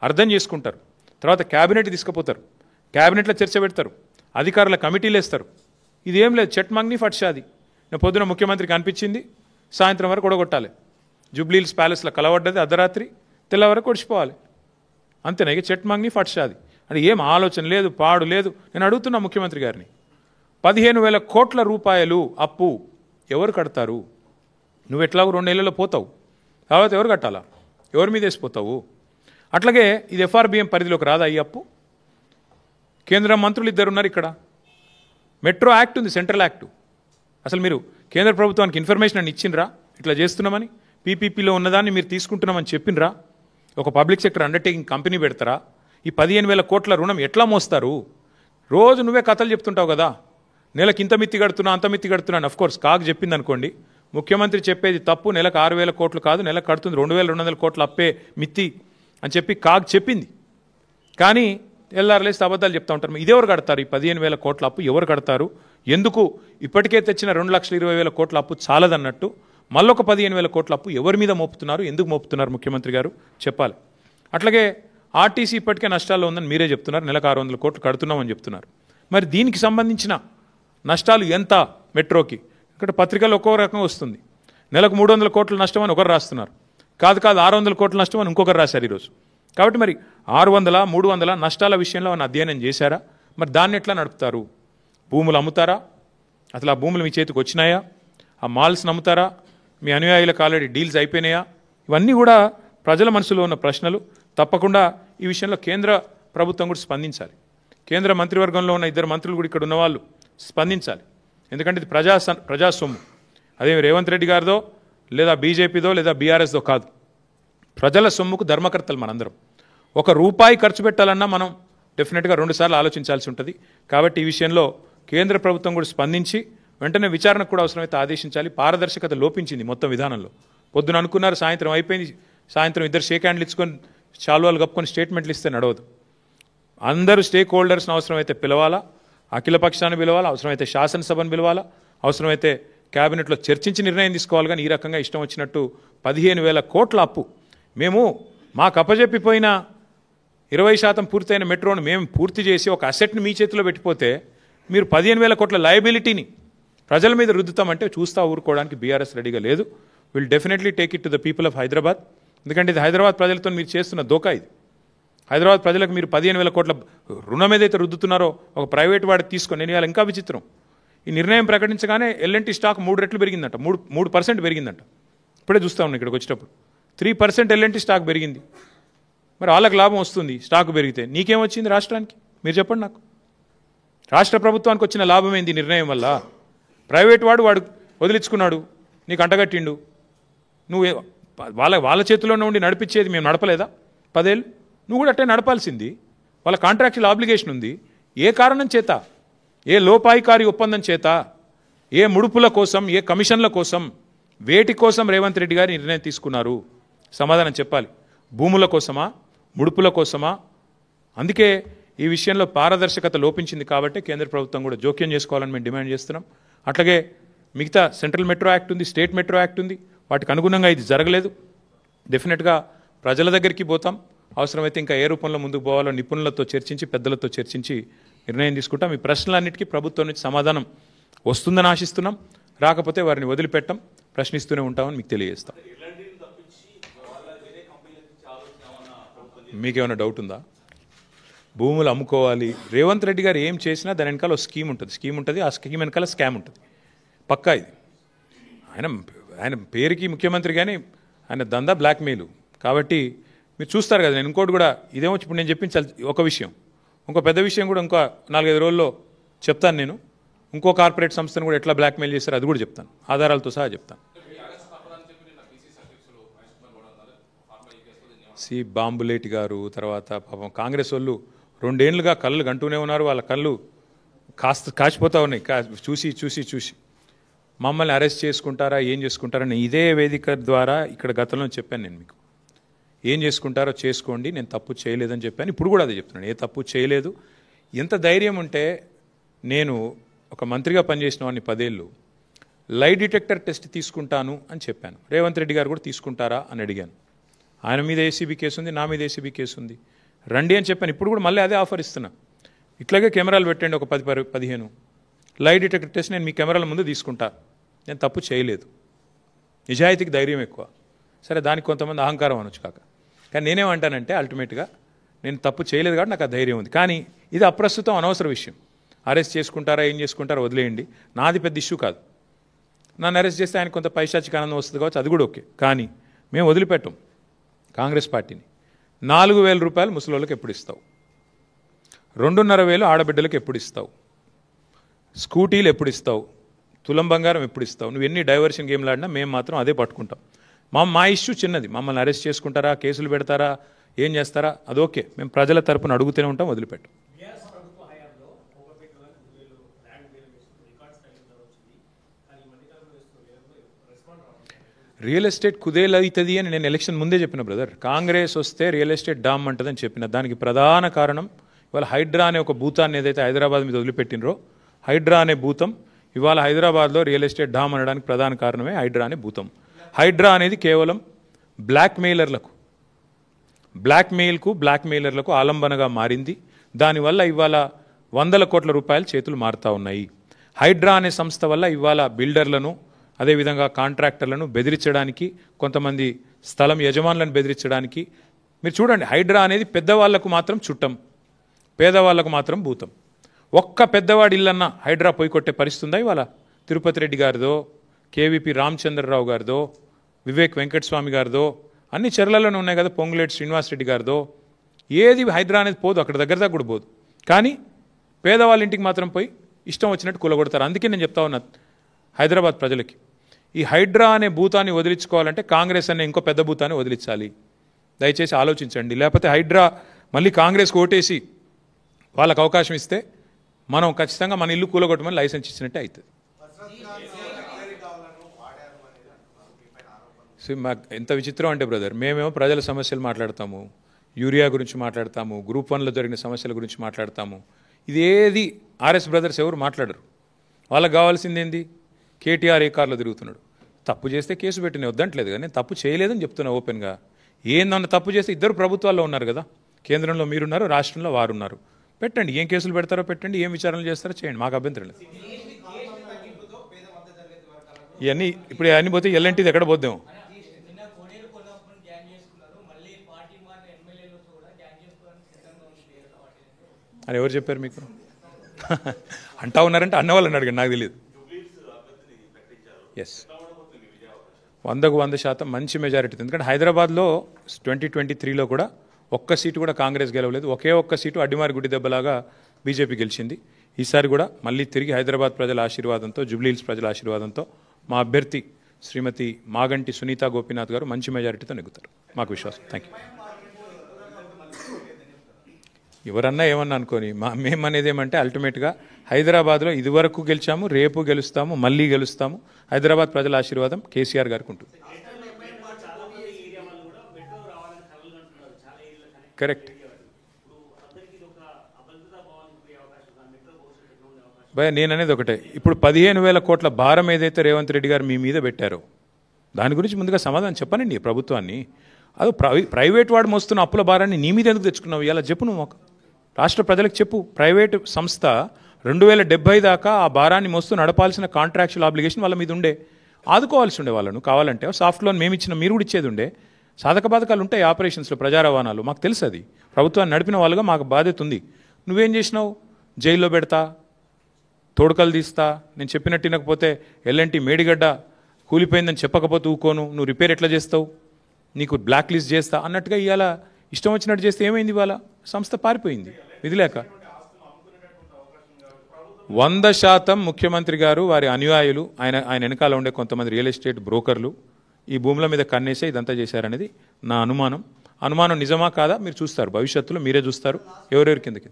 అర్థం చేసుకుంటారు. తర్వాత క్యాబినెట్ తీసుకుపోతారు, క్యాబినెట్లో చర్చ పెడతారు, అధికారుల కమిటీలు వేస్తారు. ఇదేం లేదు, చెట్ మంగ్ని ఫట్షాది. నేను పొద్దున ముఖ్యమంత్రికి అనిపించింది, సాయంత్రం వరకు ఒడగొట్టాలి. జూబ్లీహిల్స్ ప్యాలెస్లో కలవడ్డది, అర్ధరాత్రి, తెల్ల వరకు ఒడిచిపోవాలి. అంతేనా? ఇక చెట్ మంగ్ని ఫట్షాది అంటే ఏం ఆలోచన లేదు, పాడు లేదు. నేను అడుగుతున్నా ముఖ్యమంత్రి గారిని, 15,000 కోట్ల రూపాయలు అప్పు ఎవరు కడతారు? నువ్వు ఎట్లాగో 2 నెలల్లో పోతావు, తర్వాత ఎవరు కట్టాలా? ఎవరి మీద వేసిపోతావు? అట్లాగే ఇది ఎఫ్ఆర్బిఎం పరిధిలోకి రాదా ఈ అప్పు? కేంద్ర మంత్రులు 2 ఉన్నారు ఇక్కడ. మెట్రో యాక్ట్ ఉంది, సెంట్రల్ యాక్టు. అసలు మీరు కేంద్ర ప్రభుత్వానికి ఇన్ఫర్మేషన్ అని ఇచ్చిండ్రా? ఇట్లా చేస్తున్నామని, పీపీపీలో ఉన్నదాన్ని మీరు తీసుకుంటున్నామని చెప్పినరా? ఒక పబ్లిక్ సెక్టర్ అండర్టేకింగ్ కంపెనీ పెడతారా? ఈ 15,000 కోట్ల రుణం ఎట్లా మోస్తారు? రోజు నువ్వే కథలు చెప్తుంటావు కదా, నెలకు ఇంత మిత్తి కడుతున్నా, అంత మిత్తి కడుతున్నాను. అఫ్కోర్స్ కాగ్ చెప్పింది అనుకోండి, ముఖ్యమంత్రి చెప్పేది తప్పు. నెలకు 6,000 కోట్లు కాదు, నెలకు కడుతుంది 2,200 కోట్ల అప్పే మిత్తి అని చెప్పి కాగ్ చెప్పింది. కానీ ఎల్ఆర్లేసి అబద్ధాలు చెప్తా ఉంటారు. ఇదెవరు కడతారు? ఈ 15,000 కోట్ల అప్పు ఎవరు కడతారు? ఎందుకు ఇప్పటికే తెచ్చిన 2,20,000 కోట్ల అప్పు చాలదన్నట్టు మళ్ళొక 15,000 కోట్ల అప్పు ఎవరి మీద మోపుతున్నారు? ఎందుకు మోపుతున్నారు? ముఖ్యమంత్రి గారు చెప్పాలి. అట్లాగే ఆర్టీసీ ఇప్పటికే నష్టాల్లో ఉందని మీరే చెప్తున్నారు, నెలకు 600 కోట్లు కడుతున్నామని చెప్తున్నారు. మరి దీనికి సంబంధించిన నష్టాలు ఎంత మెట్రోకి? ఇక్కడ పత్రికలు ఒక్కో రకంగా వస్తుంది. నెలకు 300 కోట్ల నష్టం అని ఒకరు రాస్తున్నారు, కాదు 600 కోట్ల నష్టం అని ఇంకొకరు రాశారు ఈరోజు. కాబట్టి మరి 600, 300 నష్టాల విషయంలో ఏమైనా అధ్యయనం చేశారా? మరి దాన్ని ఎట్లా నడుపుతారు? భూములు అమ్ముతారా? అసలు ఆ భూములు మీ చేతికి వచ్చినాయా? ఆ మాల్స్ నమ్ముతారా? మీ అనుయాయులకు ఆల్రెడీ డీల్స్ అయిపోయినాయా? ఇవన్నీ కూడా ప్రజల మనసులో ఉన్న ప్రశ్నలు. తప్పకుండా ఈ విషయంలో కేంద్ర ప్రభుత్వం కూడా స్పందించాలి. కేంద్ర మంత్రివర్గంలో ఉన్న 2 మంత్రులు కూడా ఇక్కడ ఉన్నవాళ్ళు స్పందించాలి. ఎందుకంటే ఇది ప్రజాస్వామ్యం. అదేమి రేవంత్ రెడ్డి గారిదో, లేదా బీజేపీదో, లేదా బీఆర్ఎస్దో కాదు. ప్రజల సొమ్ముకు ధర్మకర్తలు మనందరం. ₹1 ఖర్చు పెట్టాలన్నా మనం డెఫినెట్గా 2 సార్లు ఆలోచించాల్సి ఉంటుంది. కాబట్టి ఈ విషయంలో కేంద్ర ప్రభుత్వం కూడా స్పందించి వెంటనే విచారణకు కూడా అవసరమైతే ఆదేశించాలి. పారదర్శకత లోపించింది మొత్తం విధానంలో. పొద్దున అనుకున్నారు, సాయంత్రం అయిపోయింది. సాయంత్రం 2 షేక్ హ్యాండ్లు ఇచ్చుకొని చాలువాలు కప్పుకొని స్టేట్మెంట్లు ఇస్తే నడవదు. అందరూ స్టేక్ హోల్డర్స్ని అవసరమైతే పిలవాలా, అఖిల పక్షాన్ని పిలవాలా, అవసరమైతే శాసనసభను పిలవాలా, అవసరమైతే క్యాబినెట్లో చర్చించి నిర్ణయం తీసుకోవాలి. కానీ ఈ రకంగా ఇష్టం వచ్చినట్టు 15,000 కోట్ల అప్పు మేము మాకు అప్పజెప్పిపోయిన 20% పూర్తయిన మెట్రోను మేము పూర్తి చేసి ఒక అసెట్ని మీ చేతిలో పెట్టిపోతే మీరు 15,000 కోట్ల లయబిలిటీని ప్రజల మీద రుద్దుతామంటే చూస్తా ఊరుకోవడానికి బీఆర్ఎస్ రెడీగా లేదు. Will definitely take it to the people of Hyderabad. ఎందుకంటే ఇది హైదరాబాద్ ప్రజలతో మీరు చేస్తున్న దోకా. ఇది హైదరాబాద్ ప్రజలకు మీరు 15,000 కోట్ల రుణం ఏదైతే రుద్దుతున్నారో ఒక ప్రైవేట్ వాడికి తీసుకొని, నేను ఇవాళ ఇంకా విచిత్రం, ఈ నిర్ణయం ప్రకటించగానే ఎల్ఎన్టీ స్టాక్ 3 రెట్లు పెరిగిందంట, 3% పెరిగిందంట. ఇప్పుడే చూస్తా ఉన్నాను ఇక్కడికి వచ్చేటప్పుడు 3% ఎల్ఎన్టీ స్టాక్ పెరిగింది. మరి వాళ్ళకి లాభం వస్తుంది స్టాక్ పెరిగితే, నీకేమొచ్చింది రాష్ట్రానికి? మీరు చెప్పండి నాకు. రాష్ట్ర ప్రభుత్వానికి వచ్చిన లాభం ఏంది నిర్ణయం వల్ల? ప్రైవేట్ వాడు వదిలించుకున్నాడు, నీకు అంటగట్టిండు. నువ్వు వాళ్ళ చేతిలోనే ఉండి నడిపించేది మేము నడపలేదా 10 ఏళ్ళు? నువ్వు కూడా అట్టే నడపాల్సింది. వాళ్ళ కాంట్రాక్చువల్ ఆబ్లిగేషన్ ఉంది. ఏ కారణం చేత, ఏ లోపాయికారి ఒప్పందం చేత, ఏ ముడుపుల కోసం, ఏ కమిషన్ల కోసం, వేటి కోసం రేవంత్ రెడ్డి గారు నిర్ణయం తీసుకున్నారు? సమాధానం చెప్పాలి. భూముల కోసమా, ముడుపుల కోసమా? అందుకే ఈ విషయంలో పారదర్శకత లోపించింది. కాబట్టి కేంద్ర ప్రభుత్వం కూడా జోక్యం చేసుకోవాలని మేము డిమాండ్ చేస్తున్నాం. అట్లాగే మిగతా సెంట్రల్ మెట్రో యాక్ట్ ఉంది, స్టేట్ మెట్రో యాక్ట్ ఉంది, వాటికి అనుగుణంగా ఇది జరగలేదు. డెఫినెట్గా ప్రజల దగ్గరికి పోతాం. అవసరమైతే ఇంకా ఏ రూపంలో ముందుకు పోవాలో నిపుణులతో చర్చించి, పెద్దలతో చర్చించి నిర్ణయం తీసుకుంటాం. ఈ ప్రశ్నలన్నిటికీ ప్రభుత్వం నుంచి సమాధానం వస్తుందని ఆశిస్తున్నాం. రాకపోతే వారిని వదిలిపెట్టం, ప్రశ్నిస్తూనే ఉంటామని మీకు తెలియజేస్తాం. మీకేమైనా డౌట్ ఉందా? భూములు అమ్ముకోవాలి, రేవంత్ రెడ్డి గారు ఏం చేసినా దాని వెనకాల ఒక స్కీమ్ ఉంటుంది. ఆ స్కీమ్ వెనకాల స్కామ్ ఉంటుంది పక్కా. ఇది ఆయన పేరుకి ముఖ్యమంత్రి, కానీ ఆయన దందా బ్లాక్మెయిల్. కాబట్టి మీరు చూస్తారు కదా. నేను ఇంకోటి కూడా ఇదేమో ఇప్పుడు నేను చెప్పించాలి ఒక విషయం, ఇంకో పెద్ద విషయం కూడా ఇంకో 4-5 రోజుల్లో చెప్తాను. నేను ఇంకో కార్పొరేట్ సంస్థను కూడా ఎట్లా బ్లాక్మెయిల్ చేశారో అది కూడా చెప్తాను, ఆధారాలతో సహా చెప్తాను. బాంబులేటి గారు, తర్వాత పాపం కాంగ్రెస్ వాళ్ళు 2 ఏళ్లుగా కళ్ళు గంటూనే ఉన్నారు. వాళ్ళ కళ్ళు కాచిపోతూ ఉన్నాయి చూసి మమ్మల్ని అరెస్ట్ చేసుకుంటారా, ఏం చేసుకుంటారని ఇదే వేదిక ద్వారా ఇక్కడ గతంలో చెప్పాను. నేను మీకు ఏం చేసుకుంటారో చేసుకోండి, నేను తప్పు చేయలేదని చెప్పాను. ఇప్పుడు కూడా అదే చెప్తున్నాను, ఏ తప్పు చేయలేదు. ఎంత ధైర్యం ఉంటే నేను ఒక మంత్రిగా పనిచేసిన వాడిని 10 ఏళ్ళు లై డిటెక్టర్ టెస్ట్ తీసుకుంటాను అని చెప్పాను. రేవంత్ రెడ్డి గారు కూడా తీసుకుంటారా అని అడిగాను. ఆయన మీద ఏసీబీ కేసు ఉంది, నా మీద ఏసీబీ కేసు ఉంది, రండి అని చెప్పాను. ఇప్పుడు కూడా మళ్ళీ అదే ఆఫర్ ఇస్తున్నా. ఇట్లాగే కెమెరాలు పెట్టండి, ఒక 10-15 లై డిటెక్టర్ టెస్ట్ నేను మీ కెమెరాల ముందు తీసుకుంటా. నేను తప్పు చేయలేదు. నిజాయితీకి ధైర్యం ఎక్కువ. సరే, దానికి కొంతమంది అహంకారం అనొచ్చు కాక, కానీ నేనేమంటానంటే అల్టిమేట్గా నేను తప్పు చేయలేదు కాబట్టి నాకు ఆ ధైర్యం ఉంది. కానీ ఇది అప్రస్తుతం, అనవసర విషయం. అరెస్ట్ చేసుకుంటారా, ఏం చేసుకుంటారో వదిలేయండి, నాది పెద్ద ఇష్యూ కాదు. నన్ను అరెస్ట్ చేస్తే ఆయన కొంత పైశాచిక ఆనందం వస్తుంది కావచ్చు, అది కూడా ఓకే. కానీ మేము వదిలిపెట్టాం కాంగ్రెస్ పార్టీని. 4,000 రూపాయలు ముసలోళ్ళకి ఎప్పుడు ఇస్తావు? 2,500 ఆడబిడ్డలకు ఎప్పుడు ఇస్తావు? స్కూటీలు ఎప్పుడు ఇస్తావు? తులం బంగారం ఎప్పుడు ఇస్తావు? నువ్వు ఎన్ని డైవర్షన్ గేమ్లు ఆడినా మేము మాత్రం అదే పట్టుకుంటాం. మా ఇష్యూ చిన్నది. మమ్మల్ని అరెస్ట్ చేసుకుంటారా, కేసులు పెడతారా, ఏం చేస్తారా, అది ఓకే. మేము ప్రజల తరపున అడుగుతూనే ఉంటాం, వదిలిపెట్టాం. రియల్ ఎస్టేట్ కుదేలవుతుంది అని నేను ఎలక్షన్ ముందే చెప్పిన బ్రదర్. కాంగ్రెస్ వస్తే రియల్ ఎస్టేట్ డామ్ అంటుందని చెప్పిన. దానికి ప్రధాన కారణం ఇవాళ హైడ్రా అనే ఒక భూతాన్ని ఏదైతే హైదరాబాద్ మీద వదిలిపెట్టినరో, హైడ్రా అనే భూతం ఇవాళ హైదరాబాద్లో రియల్ ఎస్టేట్ డామ్ అనడానికి ప్రధాన కారణమే హైడ్రా అనే భూతం. హైడ్రా అనేది కేవలం బ్లాక్మెయిలర్లకు ఆలంబనగా మారింది. దానివల్ల ఇవాళ 100 కోట్ల రూపాయలు చేతులు మారుతూ ఉన్నాయి. హైడ్రా అనే సంస్థ వల్ల ఇవాళ బిల్డర్లను, అదేవిధంగా కాంట్రాక్టర్లను బెదిరించడానికి, కొంతమంది స్థలం యజమానులను బెదిరించడానికి. మీరు చూడండి, హైడ్రా అనేది పెద్దవాళ్లకు మాత్రం చుట్టం, పేదవాళ్లకు మాత్రం భూతం. ఒక్క పెద్దవాడి ఇల్లన్నా హైడ్రా పోయి కొట్టే పరిస్థితి ఉందా ఇవాళ? తిరుపతి రెడ్డి గారిదో, కేవీపీ రామచంద్రరావు గారిదో, వివేక్ వెంకటస్వామి గారిదో, అన్ని చెర్లలోనే ఉన్నాయి కదా, పొంగులేటి శ్రీనివాసరెడ్డి గారిదో. ఏది హైడ్రా అనేది పోదు, అక్కడ దగ్గర కూడా పోదు. కానీ పేదవాళ్ళ ఇంటికి మాత్రం పోయి ఇష్టం వచ్చినట్టు కూలగొడతారు. అందుకే నేను చెప్తా ఉన్నా హైదరాబాద్ ప్రజలకి, ఈ హైడ్రా అనే భూతాన్ని వదిలించుకోవాలంటే కాంగ్రెస్ అనే ఇంకో పెద్ద భూతాన్ని వదిలించాలి. దయచేసి ఆలోచించండి. లేకపోతే హైడ్రా మళ్ళీ కాంగ్రెస్కి ఓటేసి వాళ్ళకు అవకాశం ఇస్తే మనం ఖచ్చితంగా మన ఇల్లు కూలగొట్టమని లైసెన్స్ ఇచ్చినట్టే అవుతుంది. ఎంత విచిత్రం అంటే బ్రదర్, మేమేమో ప్రజల సమస్యలు మాట్లాడతాము, యూరియా గురించి మాట్లాడతాము, గ్రూప్ 1లో జరిగిన సమస్యల గురించి మాట్లాడతాము. ఇదేది ఆర్ఎస్ బ్రదర్స్ ఎవరు మాట్లాడరు. వాళ్ళకి కావాల్సింది ఏంది? కేటీఆర్ ఏ కార్లో తిరుగుతున్నాడు, తప్పు చేస్తే కేసు పెట్టిన వద్దంటలేదు, కానీ నేను తప్పు చేయలేదని చెప్తున్నా ఓపెన్గా. ఏందన్న తప్పు చేస్తే ఇద్దరు ప్రభుత్వాల్లో ఉన్నారు కదా, కేంద్రంలో మీరున్నారు, రాష్ట్రంలో వారున్నారు. పెట్టండి, ఏం కేసులు పెడతారో పెట్టండి, ఏం విచారణలు చేస్తారో చేయండి, మాకు అభ్యంతరం లేదు. ఇవన్నీ ఇప్పుడు అన్ని పోతే ఎల్ఎన్టీది ఎక్కడ పోద్దాం అని ఎవరు చెప్పారు మీకు? అంటా ఉన్నారంటే అన్నవాళ్ళని అడగండి, నాకు తెలియదు. ఎస్, 100కు 100% మంచి మెజారిటీ. ఎందుకంటే హైదరాబాద్లో 2023లో కూడా ఒక్క సీటు కూడా కాంగ్రెస్ గెలవలేదు. ఒకే ఒక్క సీటు అడ్డిమారి గుడ్డి దెబ్బలాగా బీజేపీ గెలిచింది. ఈసారి కూడా మళ్ళీ తిరిగి హైదరాబాద్ ప్రజల ఆశీర్వాదంతో, జూబ్లీహిల్స్ ప్రజల ఆశీర్వాదంతో మా అభ్యర్థి శ్రీమతి మాగంటి సునీతా గోపీనాథ్ గారు మంచి మెజారిటీతో నెగ్గుతారు, మాకు విశ్వాసం. Thank you. ఎవరన్నా ఏమన్నా అనుకోని, మేమనేది ఏమంటే అల్టిమేట్గా హైదరాబాద్లో ఇదివరకు గెలిచాము, రేపు గెలుస్తాము, మళ్ళీ గెలుస్తాము. హైదరాబాద్ ప్రజల ఆశీర్వాదం కేసీఆర్ గారికి ఉంటుంది. కరెక్ట్ భయ, నేననేది ఒకటే. ఇప్పుడు 15,000 కోట్ల భారం ఏదైతే రేవంత్ రెడ్డి గారు మీ మీద పెట్టారో దాని గురించి ముందుగా సమాధానం చెప్పనండి ప్రభుత్వాన్ని. అది ప్రైవేట్ వాడు మోస్తున్న అప్పుల భారాన్ని నీ మీద ఎందుకు తెచ్చుకున్నావు ఇలా చెప్పు నువ్వు ఒక రాష్ట్ర ప్రజలకు చెప్పు. ప్రైవేటు సంస్థ 2070 దాకా ఆ భారాన్ని మోస్తూ నడపాల్సిన కాంట్రాక్చువల్ ఆబ్లిగేషన్ వాళ్ళ మీద ఉండే, ఆదుకోవాల్సి ఉండే వాళ్ళను. కావాలంటే సాఫ్ట్ లోన్ మేము ఇచ్చిన మీరు కూడా ఇచ్చేది ఉండే. సాధక బాధకాలు ఉంటాయి ఆపరేషన్స్లో, ప్రజా రవాణాలు మాకు తెలుసు. అది ప్రభుత్వాన్ని నడిపిన వాళ్ళుగా మాకు బాధ్యత ఉంది. నువ్వేం చేసినావు? జైల్లో పెడతా, తోడుకలు తీస్తా, నేను చెప్పినట్టు వినకపోతే ఎల్ఎన్టీ మేడిగడ్డ కూలిపోయిందని చెప్పకపోతే ఊకోను, నువ్వు రిపేర్ ఎట్లా చేస్తావు, నీకు బ్లాక్ లిస్ట్ చేస్తా అన్నట్టుగా ఇవాళ ఇష్టం వచ్చినట్టు చేస్తే ఏమైంది? ఇవాళ సంస్థ పారిపోయింది విధి లేక. 100% ముఖ్యమంత్రి గారు వారి అనుయాయులు ఆయన వెనకాల ఉండే కొంతమంది రియల్ ఎస్టేట్ బ్రోకర్లు ఈ భూముల మీద కన్నేసే ఇదంతా చేశారనేది నా అనుమానం. అనుమానం నిజమా కాదా మీరు చూస్తారు, భవిష్యత్తులో మీరే చూస్తారు ఎవరెవరి కిందకి.